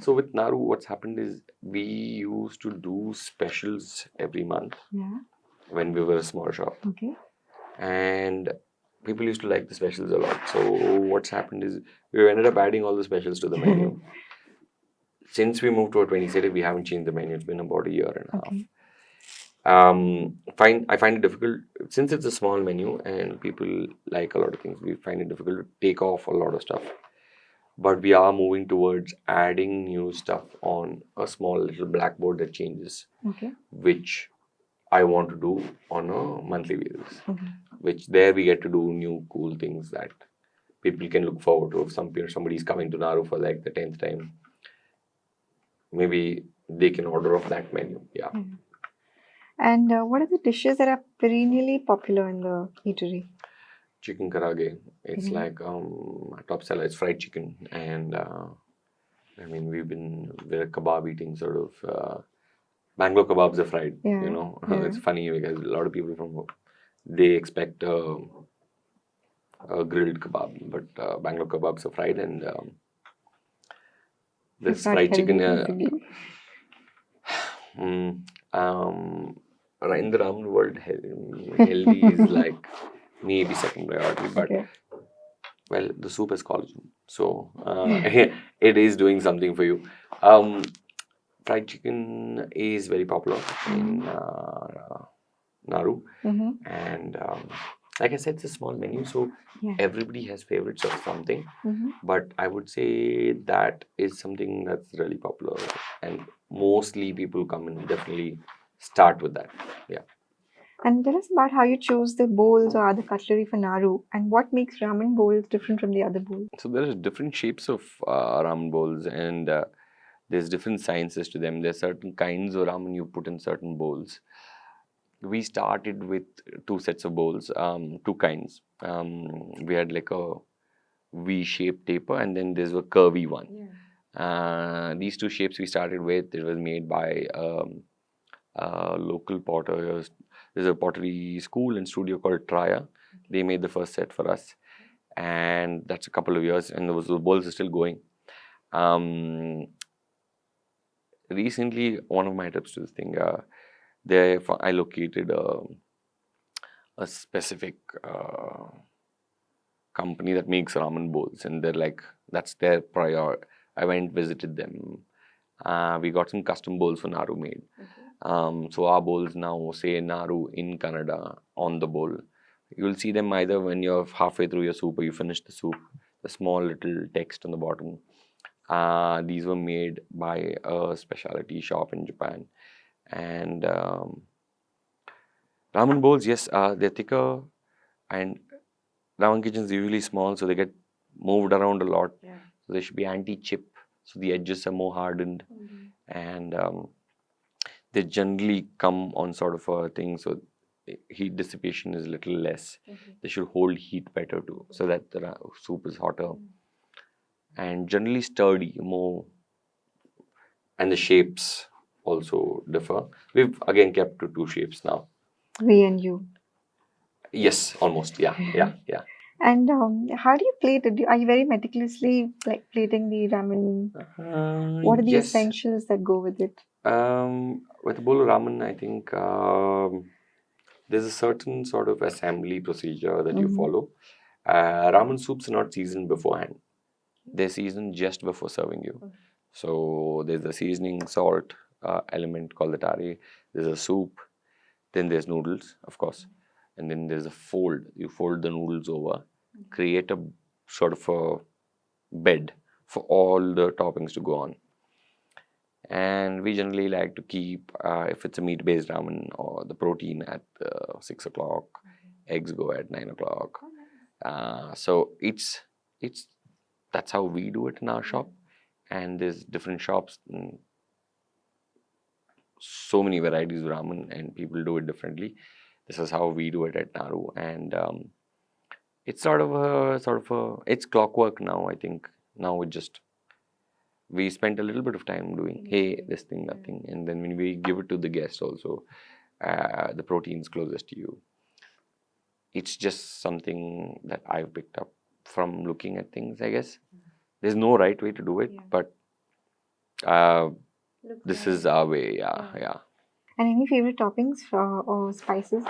So with Naru, what's happened is we used to do specials every month. Yeah. When we were a small shop. Okay. And people used to like the specials a lot. So what's happened is we ended up adding all the specials to the menu. Since we moved to a 20 city, we haven't changed the menu. It's been about a year and a half. Okay. I find it difficult since it's a small menu and people like a lot of things. We find it difficult to take off a lot of stuff. But we are moving towards adding new stuff on a small little blackboard that changes, Okay. which I want to do on a monthly basis. Okay. Which there we get to do new cool things that people can look forward to. If somebody's coming to Naru for like the 10th time, maybe they can order off that menu. Yeah. And what are the dishes that are perennially popular in the eatery? Chicken karage. It's like top seller. It's fried chicken, and I mean we're a kebab eating sort of. Bangalore kebabs are fried. Yeah. It's funny because a lot of people from they expect a grilled kebab, but Bangalore kebabs are fried, and this fried chicken. In the ramen world, healthy is like maybe second priority, but well, the soup is collagen, so it is doing something for you. Fried chicken is very popular in Naru, and like I said, it's a small menu, so everybody has favorites of something. But I would say that is something that's really popular, and mostly people come and definitely start with that. Yeah. And tell us about how you choose the bowls or other cutlery for Naru, and what makes ramen bowls different from the other bowls. So there are different shapes of ramen bowls, and there's different sciences to them. There's certain kinds of ramen you put in certain bowls. We started with two sets of bowls, two kinds. We had like a V-shaped taper, and then there's a curvy one. These two shapes we started with. It was made by local potters. There's a pottery school and studio called Traya. They made the first set for us, and that's a couple of years, and the bowls are still going. Recently, one of my trips to this thing, I located a specific company that makes ramen bowls, and they're like, that's their prior. I went visited them. We got some custom bowls for Naru made. So our bowls now say Naru in Kannada on the bowl. You'll see them either when you're halfway through your soup or you finish the soup. The small little text on the bottom. These were made by a specialty shop in Japan. And ramen bowls, yes, they're thicker, and ramen kitchens are usually small, so they get moved around a lot. So they should be anti-chip, so the edges are more hardened, and they generally come on sort of a thing, so heat dissipation is a little less. They should hold heat better too, so that the soup is hotter, and generally sturdy, more, and the shapes also differ. We've again kept to two shapes now. V and U. Yes, almost. Yeah. And how do you plate it? Are you very meticulously like plating the ramen? What are the essentials that go with it? With a bowl of ramen, I think there's a certain sort of assembly procedure that you follow. Ramen soups are not seasoned beforehand. They're seasoned just before serving you. So there's the seasoning salt element called the tari. There's a soup. Then there's noodles, of course. And then there's a fold. You fold the noodles over, create a sort of a bed for all the toppings to go on. And we generally like to keep, if it's a meat-based ramen, or the protein at 6 o'clock, eggs go at 9 o'clock. So it's that's how we do it in our shop. And there's different shops, so many varieties of ramen, and people do it differently. This is how we do it at Naru, and it's sort of a it's clockwork now. I think now we spent a little bit of time doing this thing, that thing, and then when we give it to the guests also, the proteins closest to you. It's just something that I've picked up from looking at things, I guess. There's no right way to do it, but this is our way. Yeah. And any favorite toppings or spices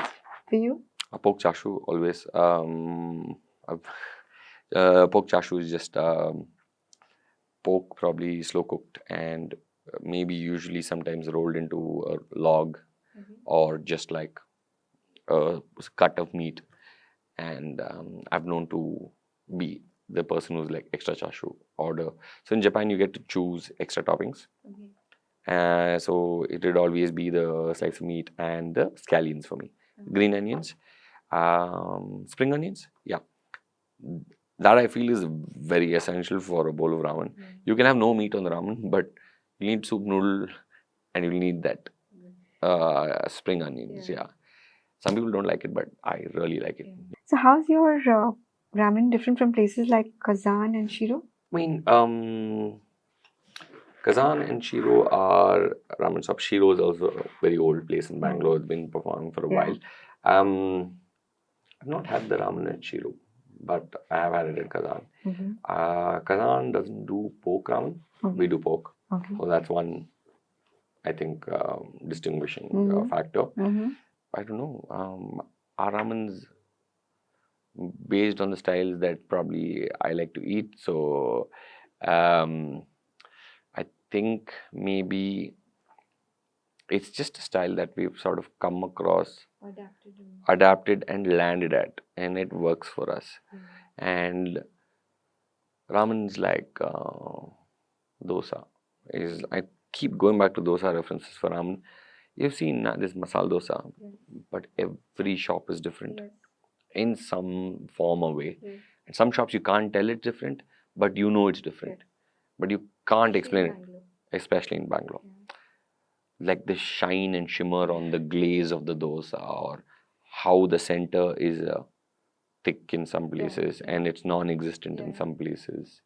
for you? A pork chashu always. Pork chashu is just pork, probably slow cooked, and maybe usually sometimes rolled into a log, or just like a cut of meat. And I've known to be the person who's like extra chashu order. So in Japan, you get to choose extra toppings. So it would always be the slice of meat and the scallions for me. Green onions, spring onions. Yeah. That I feel is very essential for a bowl of ramen. You can have no meat on the ramen, but you need soup noodle and you need that spring onions. Yeah. Some people don't like it, but I really like it. So how's your ramen different from places like Kazan and Shiro? I mean, Kazan and Shiro are ramen shop. Shiro is also a very old place in Bangalore. It's been performing for a while. I've not had the ramen at Shiro, but I have had it at Kazan. Kazan doesn't do pork ramen. We do pork. So that's one, I think, distinguishing factor. I don't know. Our ramen's based on the styles that probably I like to eat. So I think maybe it's just a style that we've sort of come across, adapted and landed at, and it works for us. And ramen's like dosa. I keep going back to dosa references for ramen. You've seen this masala dosa, but every shop is different in some form or way. And some shops you can't tell it's different, but you know it's different. But you can't explain it, especially in Bangalore. Like the shine and shimmer on the glaze of the dosa, or how the center is thick in some places and it's non-existent in some places.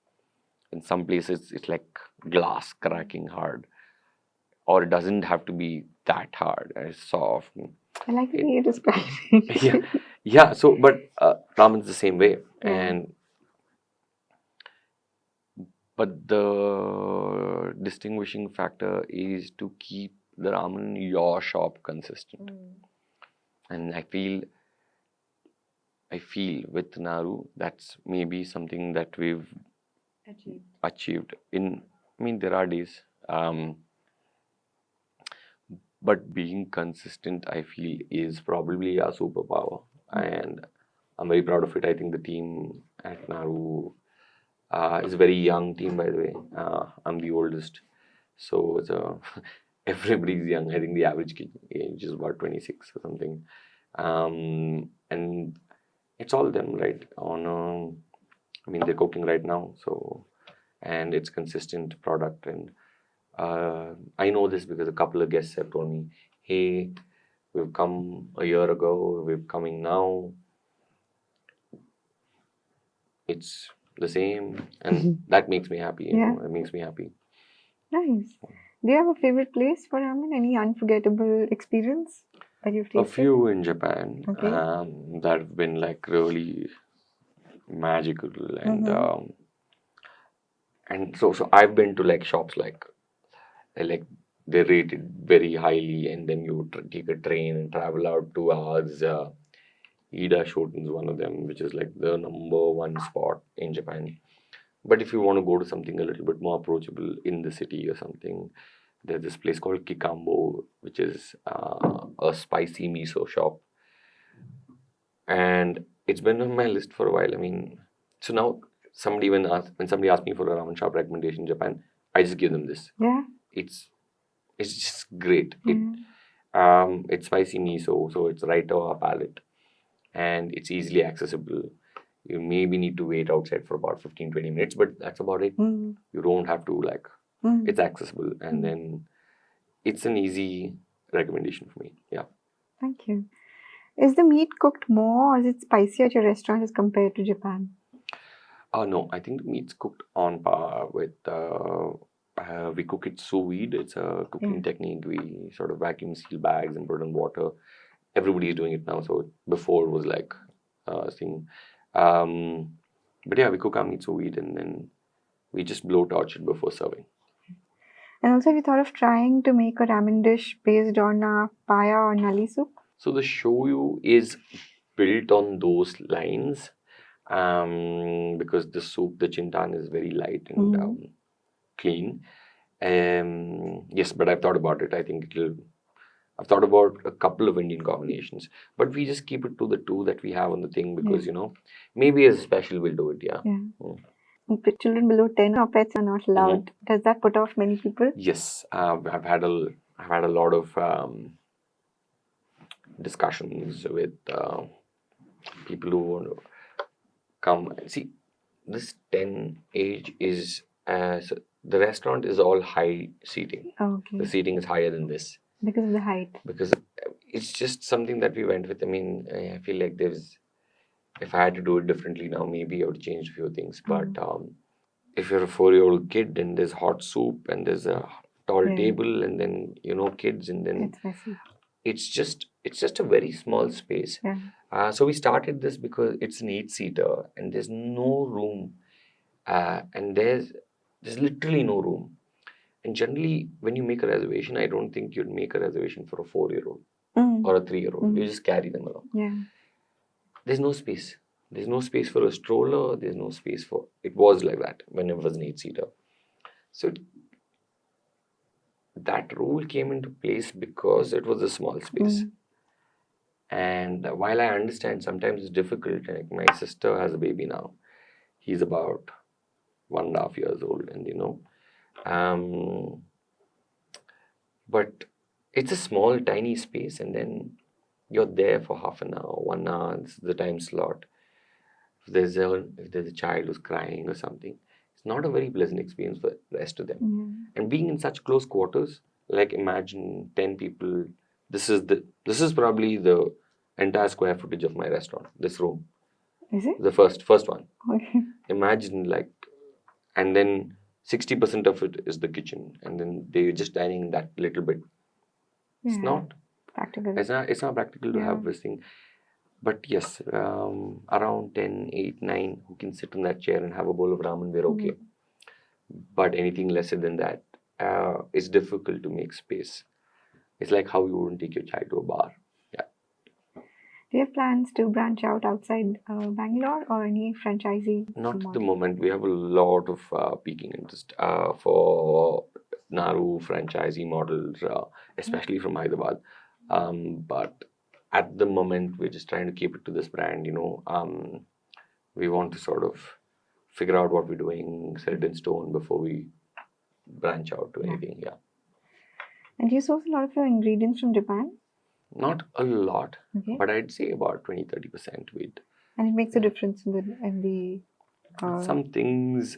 In some places it's like glass cracking hard, or it doesn't have to be that hard, it's soft. I like the way you describe it. Yeah. So, but ramen's the same way, but the distinguishing factor is to keep the ramen in your shop consistent. And I feel with Naru, that's maybe something that we've achieved. There are days, but being consistent, I feel, is probably our superpower, and I'm very proud of it. I think the team at Naru is a very young team, by the way. I'm the oldest, so everybody's young. I think the average age is about 26 or something, and it's all them, right? They're cooking right now, so, and it's consistent product. And I know this because a couple of guests have told me, hey, we've come a year ago, we're coming now, it's the same, and that makes me happy. It makes me happy. Nice. Do you have a favorite place for ramen? Any unforgettable experience that you've tasted? A few in Japan that have been like really magical, and so I've been to like shops like they're rated very highly, and then you take a train and travel out 2 hours. Ida Shoten's one of them, which is like the #1 spot in Japan. But if you want to go to something a little bit more approachable in the city or something, there's this place called Kikambo, which is a spicy miso shop. And it's been on my list for a while. So now when somebody asks me for a ramen shop recommendation in Japan, I just give them this. Yeah. It's just great. Yeah. It's spicy miso, so it's right to our palate, and it's easily accessible. You maybe need to wait outside for about 15-20 minutes, but that's about it. Mm. You don't have to it's accessible, and then it's an easy recommendation for me. Yeah. Thank you. Is the meat cooked more or is it spicier at your restaurant as compared to Japan? No, I think the meat's cooked on par with. We cook it sous vide. It's a cooking technique. We sort of vacuum seal bags and put it in water. Everybody is doing it now. So before it was like thing. But yeah, we cook our meat sous vide and then we just blow torch it before serving. And also, have you thought of trying to make a ramen dish based on paya or nali soup? So the shoyu is built on those lines because the soup, the chintan, is very light and clean. Yes, but I've thought about it. I think I've thought about a couple of Indian combinations, but we just keep it to the two that we have on the thing because maybe as a special we'll do it. Yeah. Children below 10 or pets are not allowed. Does that put off many people? Yes, I've had a lot of discussions with people who want to come. See, this 10 age is so the restaurant is all high seating. Okay. The seating is higher than this. Because of the height. Because it's just something that we went with. I mean, I feel like if I had to do it differently now, maybe I would change a few things. But if you're a 4-year-old kid and there's hot soup and there's a tall table and then kids and then it's messy. It's just a very small space. So we started this because it's an 8-seater and there's no room, and there's literally no room. And generally, when you make a reservation, I don't think you'd make a reservation for a 4-year-old or a 3-year-old. You just carry them along. Yeah. There's no space. There's no space for a stroller. There's no space for. It was like that when it was an 8-seater. So that rule came into place because it was a small space. And while I understand sometimes it's difficult, like my sister has a baby now. He's about 1.5 years old, and but it's a small, tiny space, and then you're there for half an hour, 1 hour. This is the time slot. If there's a child who's crying or something, it's not a very pleasant experience for the rest of them. And being in such close quarters, like imagine 10 people. This is probably the entire square footage of my restaurant. This room. Is it? The first one. Okay. Imagine and then 60% of it is the kitchen, and then they're just dining in that little bit. It's not practical. It's not practical to have this thing. But yes, around 10, 8, 9 who can sit in that chair and have a bowl of ramen, we're okay. But anything lesser than that, it's difficult to make space. It's like how you wouldn't take your child to a bar. Yeah. Do you have plans to branch out outside Bangalore or any franchisee? Not at the moment. We have a lot of peaking interest for Naru franchisee models, especially from Hyderabad. But at the moment, we're just trying to keep it to this brand. We want to sort of figure out what we're doing, set it in stone before we branch out to anything. Yeah. And do you source a lot of your ingredients from Japan? Not a lot, but I'd say about 20-30% we'd. And it makes a difference in the. Some things,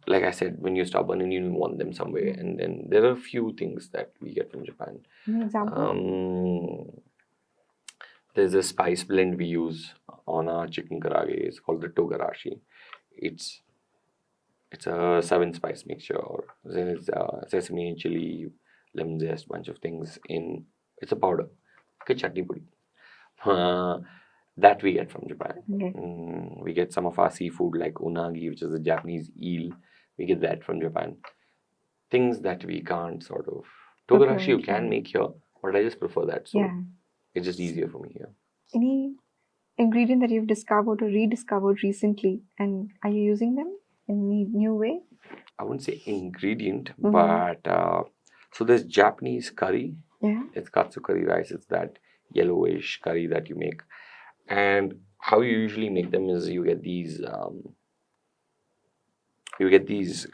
like I said, when you're stubborn and you want them somewhere, and then there are a few things that we get from Japan. An example? There's a spice blend we use on our chicken karage. It's called the togarashi. It's a 7-spice mixture. Then it's sesame, chili, lemon zest, bunch of things in. It's a powder. Like a chutney pudi. That we get from Japan. We get some of our seafood like unagi, which is a Japanese eel. We get that from Japan. Things that we can't sort of. Togarashi you can make here, but I just prefer that. So it's just easier for me here. Any ingredient that you've discovered or rediscovered recently, and are you using them in any new way? I wouldn't say ingredient, but so there's Japanese curry. Yeah. It's katsu curry rice. It's that yellowish curry that you make. And how you usually make them is you get these you get these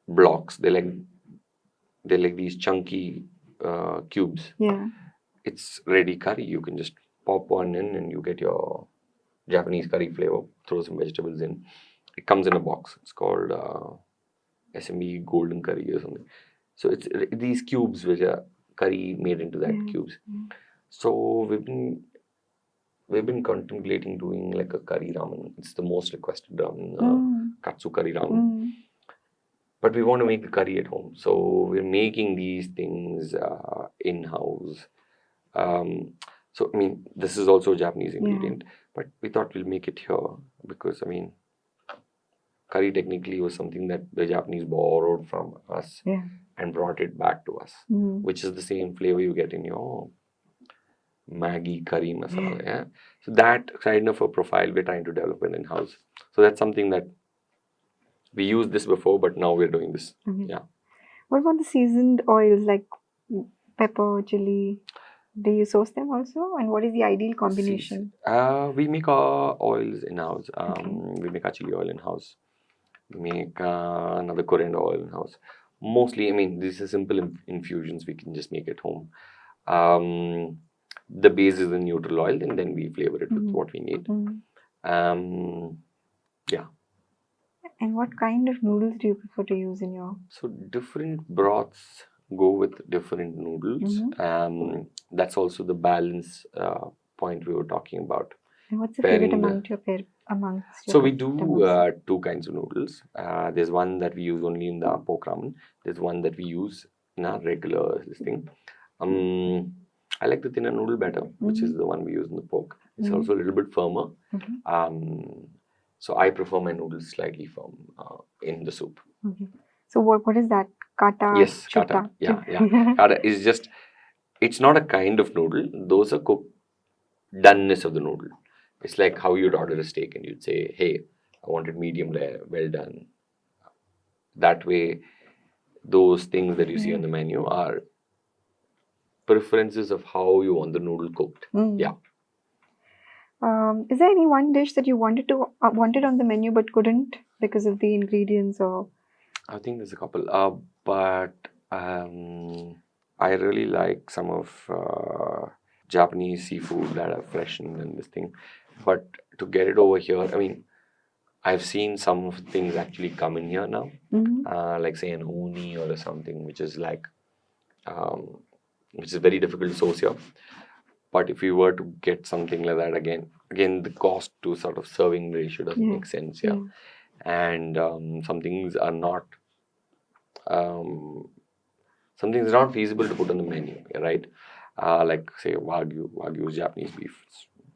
blocks. They're like these chunky cubes. Yeah. It's ready curry. You can just pop one in and you get your Japanese curry flavor. Throw some vegetables in. It comes in a box. It's called SME Golden Curry or something. So it's these cubes which are curry made into that cubes. So we've been contemplating doing like a curry ramen. It's the most requested ramen, katsu curry ramen. But we want to make the curry at home. So we're making these things in-house. So, I mean, this is also a Japanese ingredient, but we thought we'll make it here because, I mean, curry technically was something that the Japanese borrowed from us and brought it back to us, which is the same flavor you get in your Maggi curry masala. Yeah. So that kind of a profile we're trying to develop in-house. So that's something that we used this before, but now we're doing this. Yeah. What about the seasoned oils like pepper, chili? Do you source them also? And what is the ideal combination? We make our oils in-house. We make our chili oil in-house. We make another coriander oil in-house. Mostly, I mean, these are simple infusions we can just make at home. The base is the neutral oil, and then we flavor it with what we need. Yeah. And what kind of noodles do you prefer to use in your? So different broths go with different noodles. That's also the balance point we were talking about. And what's the favorite amongst your So we do two kinds of noodles. There's one that we use only in the pork ramen. There's one that we use in our regular thing. I like the thinner noodle better, which is the one we use in the pork. It's also a little bit firmer. So I prefer my noodles slightly firm in the soup. So what is that? Kata? Yes, kata. Yeah. Kata is just, it's not a kind of noodle. Those are cooked doneness of the noodle. It's like how you'd order a steak and you'd say, hey, I want it medium rare, well done. That way, those things that you see on the menu are preferences of how you want the noodle cooked. Yeah. Is there any one dish that you wanted on the menu but couldn't because of the ingredients or? I think there's a couple, but I really like some of Japanese seafood that are freshened and this thing. But to get it over here, I mean, I've seen some of the things actually come in here now, like say an uni or something, which is like, which is very difficult to source here. But if you were to get something like that, again, the cost to sort of serving ratio doesn't make sense. Yeah. And some things are not, some things are not feasible to put on the menu, right? Like say Wagyu is Japanese beef.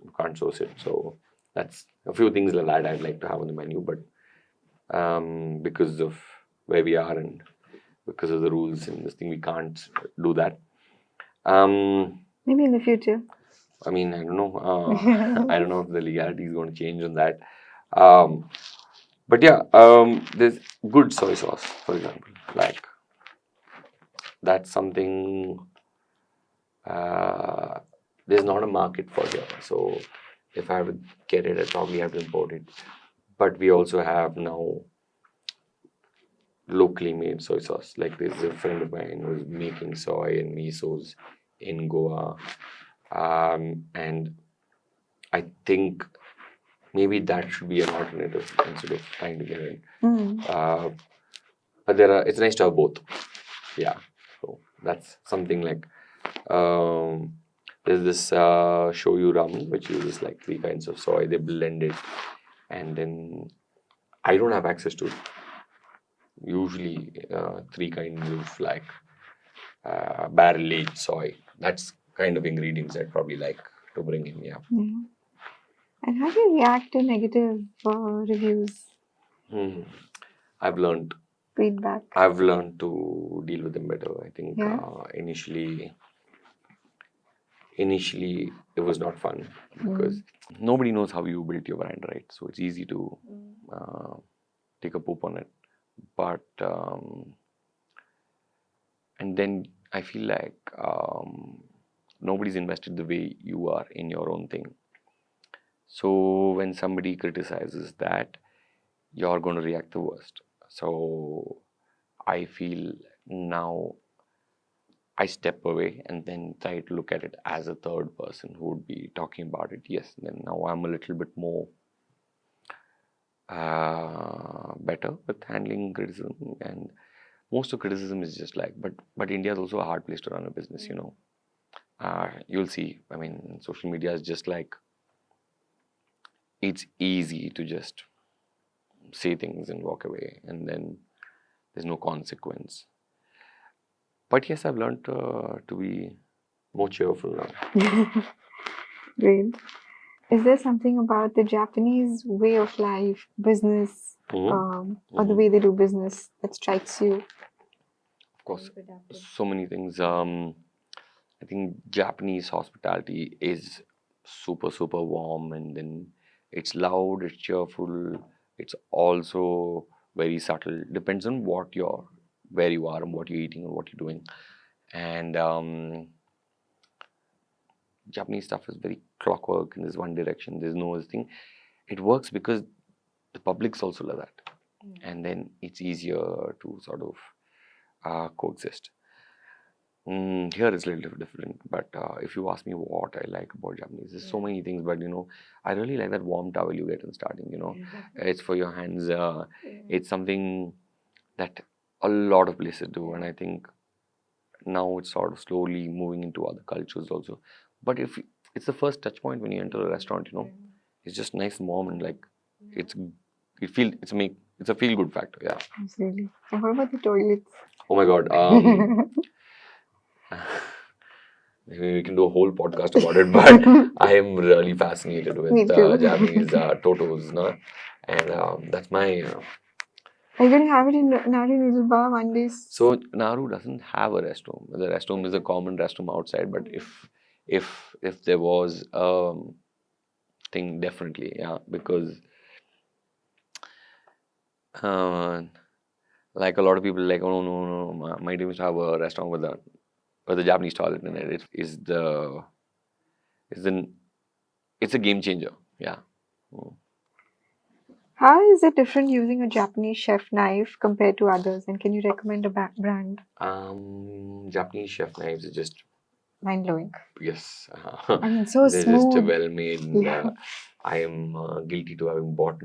You can't source it. So that's a few things like that I'd like to have on the menu, but because of where we are and because of the rules in this thing, we can't do that. Maybe in the future. I mean, I don't know. I don't know if the legality is going to change on that. But yeah, there's good soy sauce, for example. Like that's something. There's not a market for here. So if I would get it, I'd probably have to import it. But we also have now locally made soy sauce. Like there's a friend of mine who's making soy and misos in Goa. And I think maybe that should be an alternative instead of trying to get it. But it's nice to have both. Yeah. So that's something like there's this shoyu ramen which uses like 3 kinds of soy. They blend it, and then I don't have access to it. Usually 3 kinds of like barrel aged soy. That's kind of ingredients I'd probably like to bring in. Yeah. And how do you react to negative reviews? I've learned feedback. I've learned to deal with them better. I think initially it was not fun because nobody knows how you built your brand, right? So it's easy to take a poop on it. But and then I feel like nobody's invested the way you are in your own thing. So when somebody criticizes that, you're going to react the worst. So I feel now I step away and then try to look at it as a third person who would be talking about it. Yes, then now I'm a little bit more better with handling criticism, and most of criticism is just like, but India is also a hard place to run a business, you know. You'll see, I mean, social media is just like, it's easy to just say things and walk away, and then there's no consequence. But yes, I've learned to be more cheerful now. Great. Is there something about the Japanese way of life, business, or the way they do business that strikes you? Of course, so many things. I think Japanese hospitality is super, super warm, and then it's loud, it's cheerful, it's also very subtle. Depends on where you are and what you're eating and what you're doing. And Japanese stuff is very clockwork in this one direction. There's no other thing. It works because the publics also love that. And then it's easier to sort of coexist. Here it's a little different, but if you ask me what I like about Japanese, there's so many things, but you know, I really like that warm towel you get in starting, you know. It's for your hands. It's something that a lot of places do, and I think now it's sort of slowly moving into other cultures also. But if it's the first touch point when you enter a restaurant, you know, it's just nice and warm, and like it's a feel good factor. Yeah. Absolutely. And what about the toilets? Oh my God. Maybe we can do a whole podcast about it, but I am really fascinated with Japanese totos, no? And that's my. Are you going to have it in Naru Noodle Bar one day? So Naru doesn't have a restroom. The restroom is a common restroom outside, but if there was a thing, definitely, yeah, because like a lot of people like, oh no, my dream is to have a restaurant with a Japanese toilet in it. It's a game changer. Yeah. How is it different using a Japanese chef knife compared to others? And can you recommend a brand? Japanese chef knives are just mind blowing. Yes. I mean, so they're smooth. just well made. Yeah. I am guilty to having bought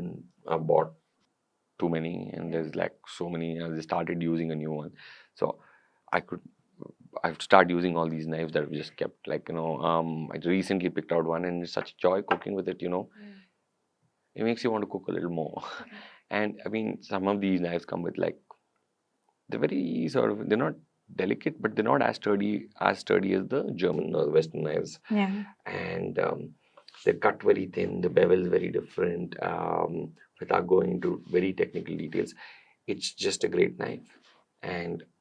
too many, and there's like so many. I started using a new one, so I've started using all these knives that I've just kept. Like, you know, I recently picked out one, and it's such a joy cooking with it. You know, it makes you want to cook a little more. And I mean, some of these knives come with like, they're very sort of, they're not delicate, but they're not as sturdy as the German or Western knives. Yeah. And they're cut very thin. The bevel is very different. Without going into very technical details, it's just a great knife.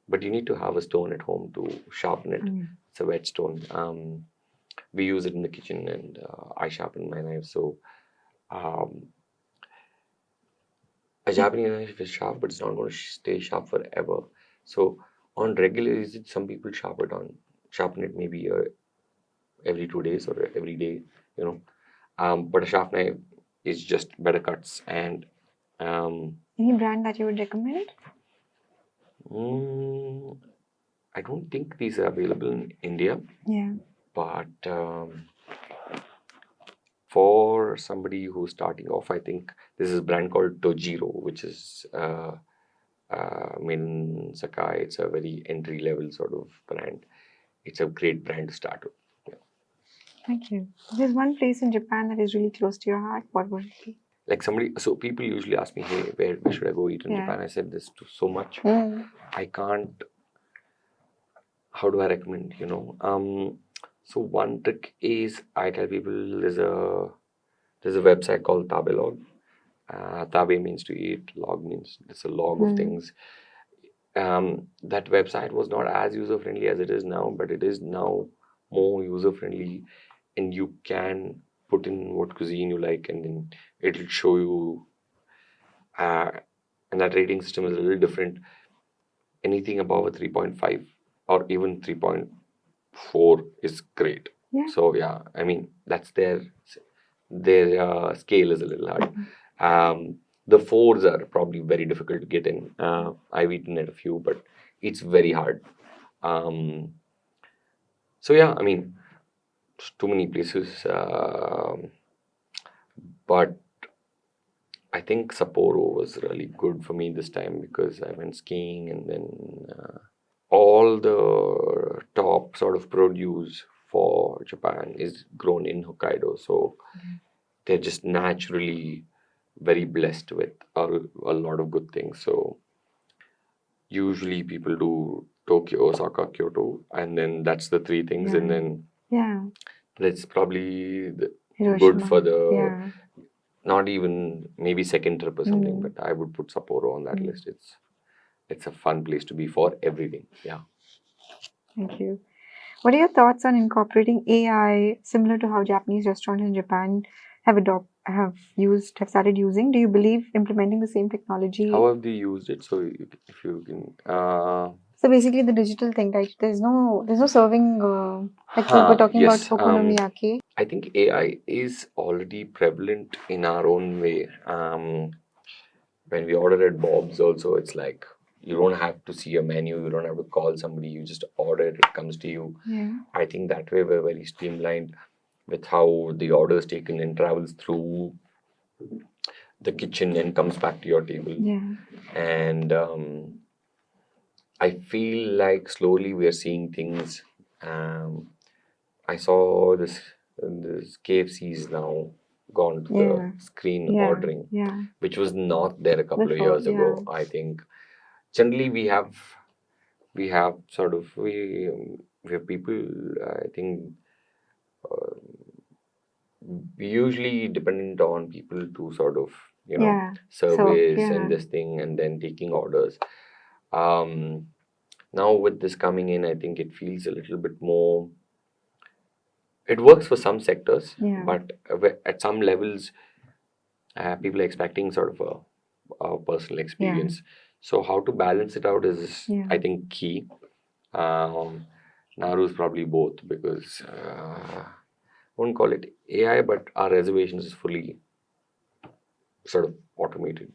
But you need to have a stone at home to sharpen it. It's a whetstone. We use it in the kitchen, and I sharpen my knife. So a Japanese knife is sharp, but it's not going to stay sharp forever. So on regular usage, some people sharpen it maybe every 2 days or every day, you know. But a sharp knife is just better cuts. And any brand that you would recommend? I don't think these are available in India. Yeah. But for somebody who's starting off, I think this is a brand called Tojiro, which is made in Sakai. It's a very entry level sort of brand. It's a great brand to start with. Yeah. Thank you. There's one place in Japan that is really close to your heart. What would it be? Like so people usually ask me, hey, where should I go eat in Japan? I said this to so much. I can't. How do I recommend? You know, so one trick is I tell people there's a website called Tabelog. Tabe means to eat, log means it's a log of things. That website was not as user friendly as it is now, but it is now more user friendly, and you can put in what cuisine you like, and then it'll show you. And that rating system is a little different. Anything above a 3.5 or even 3.4 is great. Yeah. So yeah, I mean that's their scale is a little hard. The fours are probably very difficult to get in. I've eaten at a few, but it's very hard. So yeah, I mean, too many places. But I think Sapporo was really good for me this time because I went skiing, and then all the top sort of produce for Japan is grown in Hokkaido. So they're just naturally very blessed with a lot of good things. So usually people do Tokyo, Osaka, Kyoto, and then that's the three things, and then Yeah. that's probably good Hiroshima. for the Yeah. not even maybe second trip or something, but I would put Sapporo on that list. It's a fun place to be for everything. Yeah. Thank you. What are your thoughts on incorporating AI similar to how Japanese restaurants in Japan have started using? Do you believe implementing the same technology? How have they used it? So if you can, So basically the digital thing, right? There's no serving like we were talking yes, about okonomiyaki. I think AI is already prevalent in our own way. When we order at Bob's also, it's like you don't have to see a menu, you don't have to call somebody, you just order it comes to you. Yeah. I think that way we're very streamlined with how the order is taken and travels through the kitchen and comes back to your table. Yeah. And I feel like slowly we are seeing things. I saw this KFC's now gone to the screen ordering, which was not there a couple of years ago. I think generally we have sort of we have people. I think we usually dependent on people to sort of service and this thing and then taking orders. Now with this coming in, I think it feels a little bit more. It works for some sectors, but at some levels, people are expecting sort of a personal experience. So how to balance it out is, I think, key. Naru is probably both because I won't call it AI, but our reservations is fully sort of automated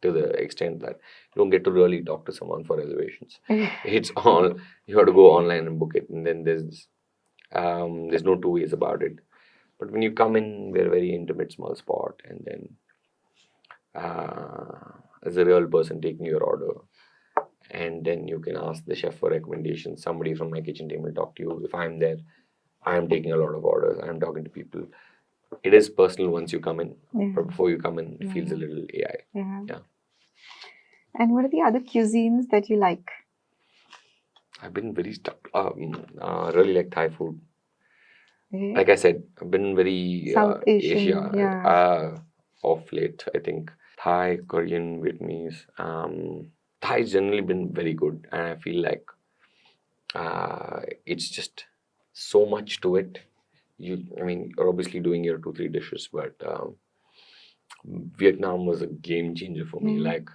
to the extent that you don't get to really talk to someone for reservations. It's all you have to go online and book it, and then there's no two ways about it. But when you come in, we're a very intimate small spot, and then there's a real person taking your order, and then you can ask the chef for recommendations. Somebody from my kitchen team will talk to you. If I'm there, I am taking a lot of orders. I'm talking to people. It is personal once you come in, but before you come in, it feels a little AI. Yeah. And what are the other cuisines that you like? I've been very stuck. Really like Thai food. Like I said, I've been very South Asian, Asia of late. I think Thai, Korean, Vietnamese. Thai's generally been very good, and I feel like it's just so much to it. I mean, you're obviously doing your 2-3 dishes, but Vietnam was a game changer for me. Like,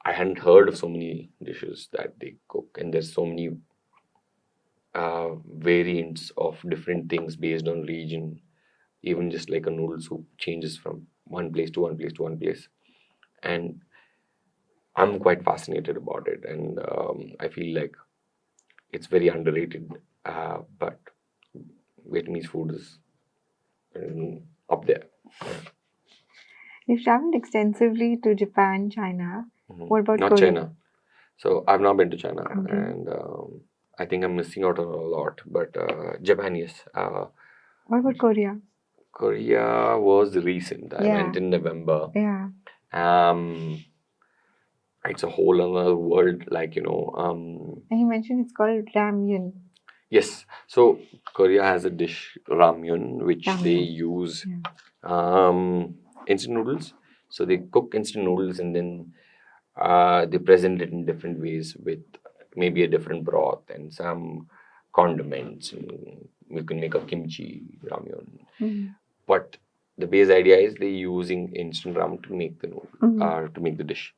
I hadn't heard of so many dishes that they cook, and there's so many variants of different things based on region. Even just like a noodle soup changes from one place to one place to one place, and I'm quite fascinated about it, and I feel like it's very underrated. But Vietnamese food is up there. You've traveled extensively to Japan, China. What about Not Korea? China. So I've not been to China, and I think I'm missing out on a lot. But Japan, yes. What about Korea? Korea was recent. I went in November. It's a whole other world, like, And you mentioned it's called ramyun. Yes. So Korea has a dish, ramyun, which they use instant noodles. So they cook instant noodles and then they present it in different ways with maybe a different broth and some condiments. And you can make a kimchi ramyun. But the base idea is they're using instant ramen to make the noodle, to make the dish.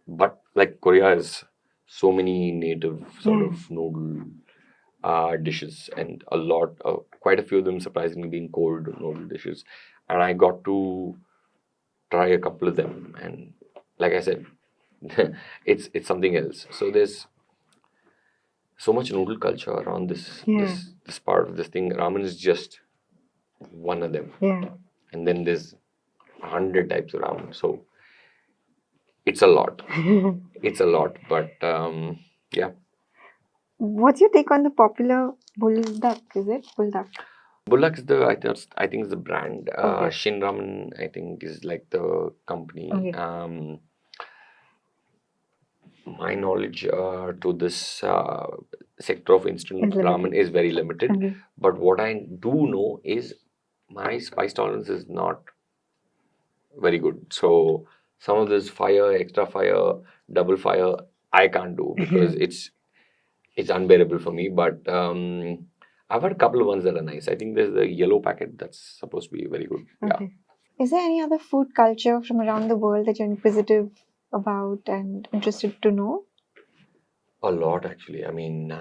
But like Korea has so many native sort of noodle dishes, and quite a few of them surprisingly being cold noodle dishes. And I got to try a couple of them, and like I said, it's something else. So there's so much noodle culture around this part of this thing. Ramen is just one of them, and then there's 100 types of ramen. So it's a lot. It's a lot, but yeah. What's your take on the popular buldak? Is it buldak? Bullock is I think is the brand. Okay. Shin Ramen, I think, is like the company. Okay. My knowledge to this sector of instant Is limited. ramen is very limited. Okay. But what I do know is my spice tolerance is not very good. So some of this fire, extra fire, double fire, I can't do because it's unbearable for me. But I've had a couple of ones that are nice. I think there's the yellow packet that's supposed to be very good. Yeah. Okay. Is there any other food culture from around the world that you're inquisitive about and interested to know? A lot, actually. I mean,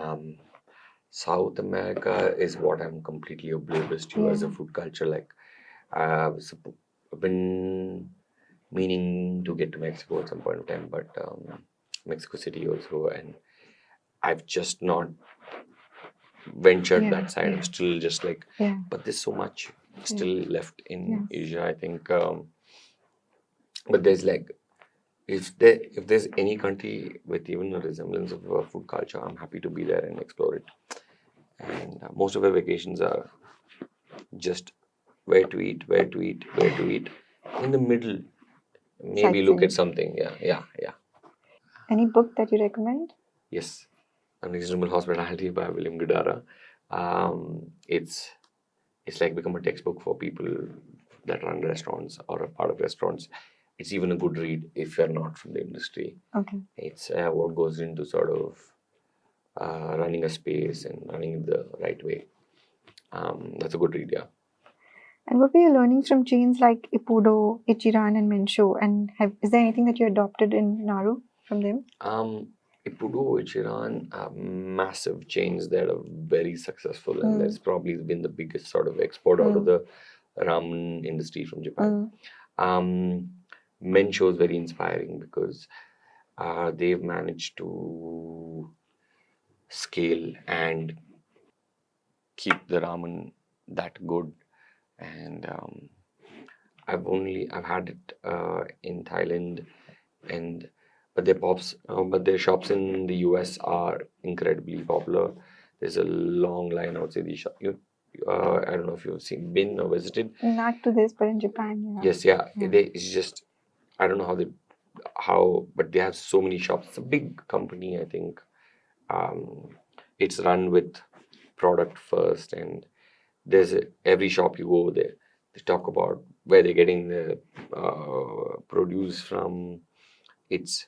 South America is what I'm completely oblivious to as a food culture. Like, I've been meaning to get to Mexico at some point in time, but Mexico City also, and I've just not ventured that side. I'm still just like, but there's so much still left in Asia, I think. But there's like, if there's any country with even a resemblance of a food culture, I'm happy to be there and explore it. And most of our vacations are just where to eat, where to eat, where to eat. In the middle, maybe look at something. Yeah. Any book that you recommend? Yes, Unreasonable Hospitality by William Goodara. It's like become a textbook for people that run restaurants or a part of restaurants. It's even a good read if you're not from the industry. Okay. It's what goes into sort of running a space and running it the right way. That's a good read, yeah. And what were your learnings from chains like Ippudo, Ichiran, and Mensho? And is there anything that you adopted in Naru from them? Ippudo, Ichiran are massive chains that are very successful, and that's probably been the biggest sort of export out of the ramen industry from Japan. Mensho is very inspiring because they've managed to scale and keep the ramen that good. And I've had it in Thailand, but their shops in the US are incredibly popular. There's a long line outside the shop. I don't know if you've been or visited. Not to this, but in Japan, Yes, it's just, I don't know but they have so many shops. It's a big company, I think. It's run with product first, and every shop you go there, they talk about where they're getting the produce from. It's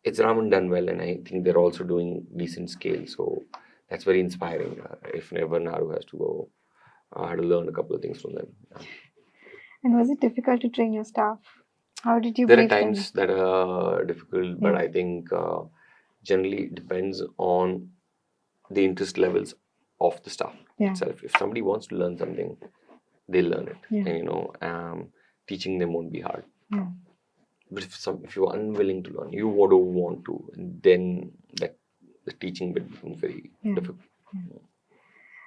ramen done well, and I think they're also doing decent scale. So that's very inspiring. If never Naru has to go, I had to learn a couple of things from them. And was it difficult to train your staff? How did you? There are times that are difficult, but I think generally it depends on the interest levels of the staff itself. If somebody wants to learn something, they'll learn it. And teaching them won't be hard. But if you're unwilling to learn, you don't want to, then the teaching becomes very difficult.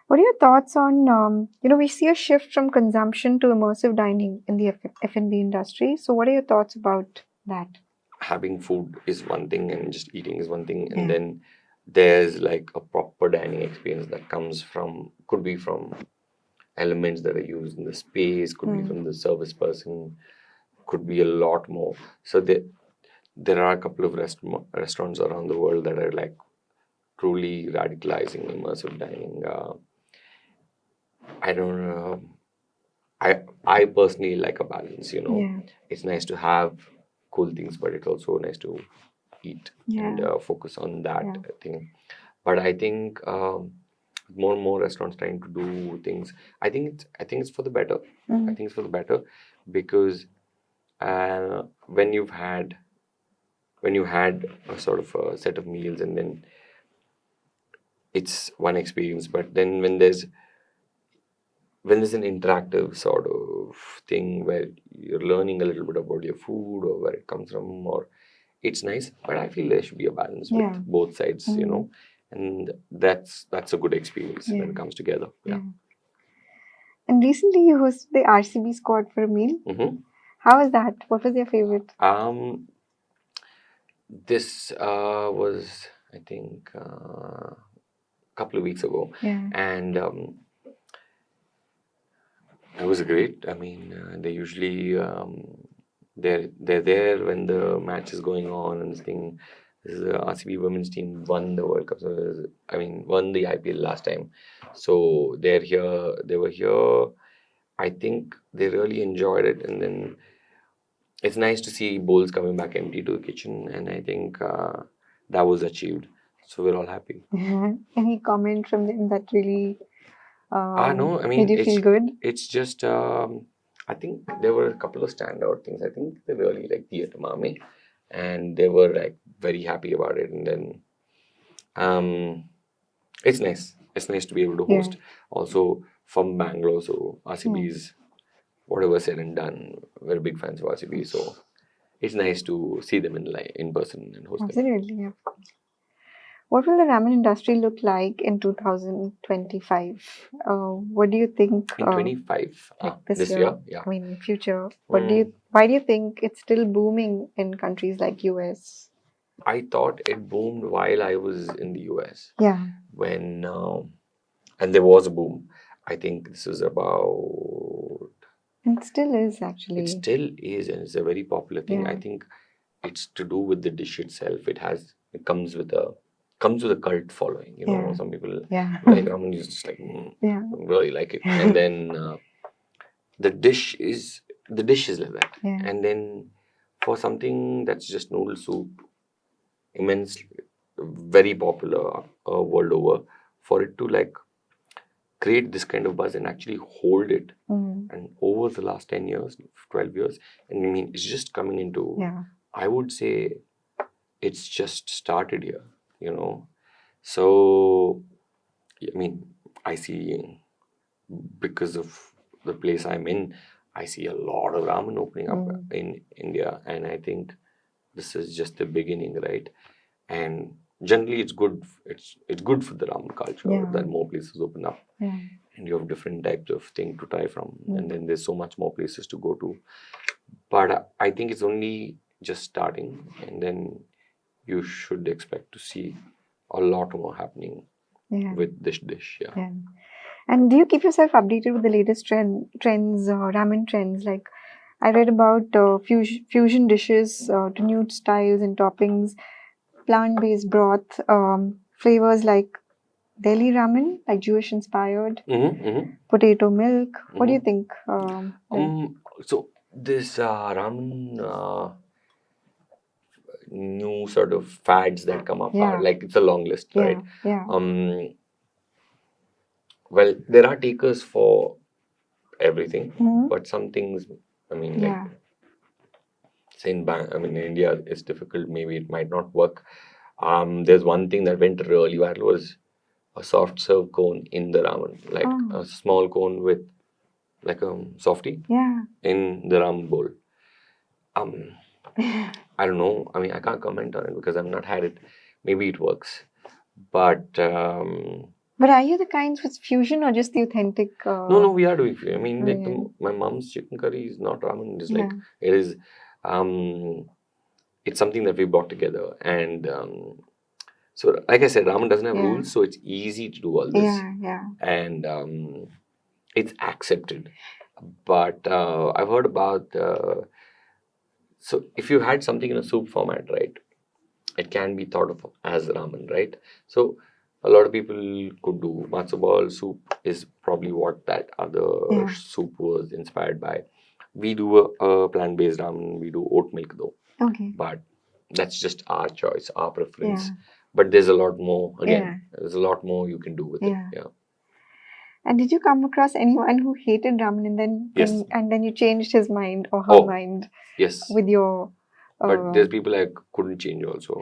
What are your thoughts on, we see a shift from consumption to immersive dining in the F&B industry. So what are your thoughts about that? Having food is one thing and just eating is one thing. And then there's like a proper dining experience that could be from elements that are used in the space, could be from the service person, could be a lot more. So there are a couple of restaurants around the world that are like truly radicalizing immersive dining. I don't know. I personally like a balance, It's nice to have cool things, but it's also nice to eat and focus on that thing. But I think more and more restaurants trying to do things. I think it's for the better. I think it's for the better because when you had a sort of a set of meals and then it's one experience, but then when there's when there's an interactive sort of thing where you're learning a little bit about your food or where it comes from, or it's nice. But I feel there should be a balance Yeah. with both sides, you know, and that's a good experience when it comes together. Yeah. And recently you hosted the RCB squad for a meal. Mm-hmm. How was that? What was your favorite? This was, I think, a couple of weeks ago, Yeah. and it was great. I mean, they usually they're there when the match is going on and this thing. This is the RCB women's team won the World Cup. So I mean, won the IPL last time. So they're here. They were here. I think they really enjoyed it, and then it's nice to see bowls coming back empty to the kitchen, and I think that was achieved. So we're all happy. Any comment from them that really No, I made mean, you feel good? it's just, I think there were a couple of standout things. I think they really liked the edamame, and they were like very happy about it. And then, it's nice. It's nice to be able to host. Also from Bangalore, so RCB's whatever said and done, we're big fans of RCB. So it's nice to see them in person and host them. Absolutely, yeah. What will the ramen industry look like in 2025? What do you think? In 25, Like this year? year, yeah. I mean, in future. Why do you think it's still booming in countries like US? I thought it boomed while I was in the US. Yeah. When and there was a boom. I think this is about. It still is actually. It still is, and it's a very popular thing. Yeah. I think it's to do with the dish itself. It comes with a cult following. You know, some people like ramen is just like really like it, and then the dish is like that. And then for something that's just noodle soup, immensely very popular world over, for it to like create this kind of buzz and actually hold it, and over the last 10 years, 12 years, and I mean, it's just coming into, I would say it's just started here, you know. So, I mean, I see, because of the place I'm in, I see a lot of ramen opening up in India, and I think this is just the beginning, right? And generally, it's good. It's good for the ramen culture that more places open up, and you have different types of thing to try from, and then there's so much more places to go to. But I think it's only just starting, and then you should expect to see a lot more happening with this dish. Yeah. And do you keep yourself updated with the latest trends, ramen trends? Like I read about fusion dishes to new styles and toppings, plant-based broth, flavors like Delhi ramen, like Jewish inspired, potato milk. What do you think? So this ramen new sort of fads that come up are like, it's a long list, right? Well, there are takers for everything, but some things, I mean, like, say in India, it's difficult. Maybe it might not work. There's one thing that went really viral was a soft serve cone in the ramen, like a small cone with like a softie in the ramen bowl. I don't know. I mean, I can't comment on it because I've not had it. Maybe it works, but. But are you the kinds with fusion or just the authentic? No, we are doing fusion. I mean, like my mom's chicken curry is not ramen. It's like it is. It's something that we brought together, and so like I said, ramen doesn't have rules, so it's easy to do all this. And it's accepted. But I've heard about. So if you had something in a soup format, right, it can be thought of as ramen, right? So a lot of people could do matzo ball soup is probably what that other soup was inspired by. We do a plant-based ramen. We do oat milk though. Okay. But that's just our choice, our preference. But there's a lot more. Again, there's a lot more you can do with it. Yeah. And did you come across anyone who hated ramen and then you changed his mind or her mind? Yes. With your. But there's people I couldn't change also.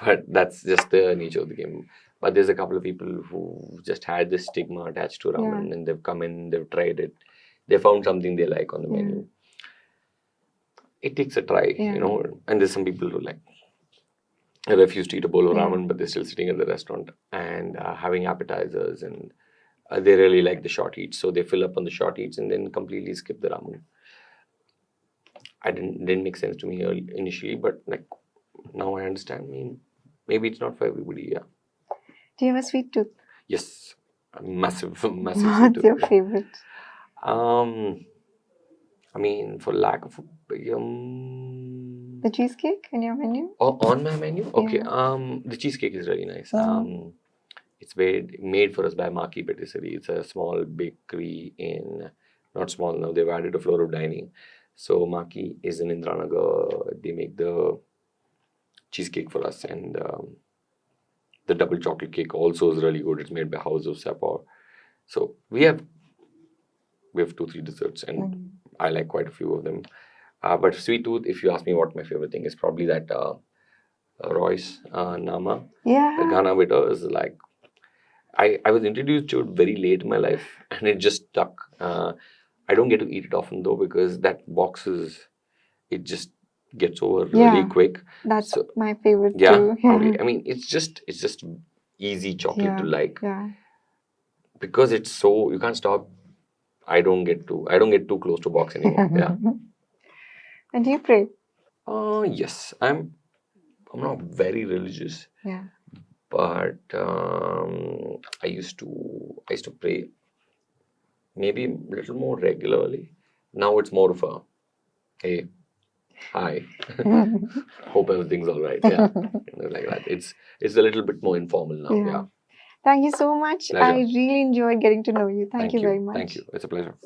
But that's just the nature of the game. But there's a couple of people who just had this stigma attached to ramen, and they've come in, they've tried it, they found something they like on the menu. It takes a try, you know. And there's some people who like refuse to eat a bowl of ramen, but they're still sitting at the restaurant and having appetizers, and they really like the short eats, so they fill up on the short eats and then completely skip the ramen. I didn't make sense to me initially, but like now I understand. I mean, maybe it's not for everybody. Yeah. Do you have a sweet tooth? Yes, a massive, massive. What's your favorite? I mean, for lack of The cheesecake in your menu? on my menu. Okay. The cheesecake is really nice. It's made for us by Maki Patisserie. It's a small bakery in, not small now, they've added a floor of dining. So Maki is in Indranagar. They make the cheesecake for us, and the double chocolate cake also is really good. It's made by House of Sapor. So we have 2-3 desserts, and I like quite a few of them. But sweet tooth, if you ask me what my favorite thing is, probably that Royce Nama. Yeah. The Ghana bitter is like, I was introduced to it very late in my life, and it just stuck. I don't get to eat it often though, because that box it just gets over really quick. That's my favorite too. Yeah. Okay. I mean, it's just easy chocolate to like. Yeah. Because it's so, you can't stop. I don't get too close to box anymore. Yeah. And do you pray? Yes. I'm not very religious. Yeah. But I used to pray maybe a little more regularly. Now it's more of a, hey, hi, hope everything's all right. Yeah, like that. It's a little bit more informal now. Yeah. Thank you so much. Pleasure. I really enjoyed getting to know you. Thank you very much. Thank you. It's a pleasure.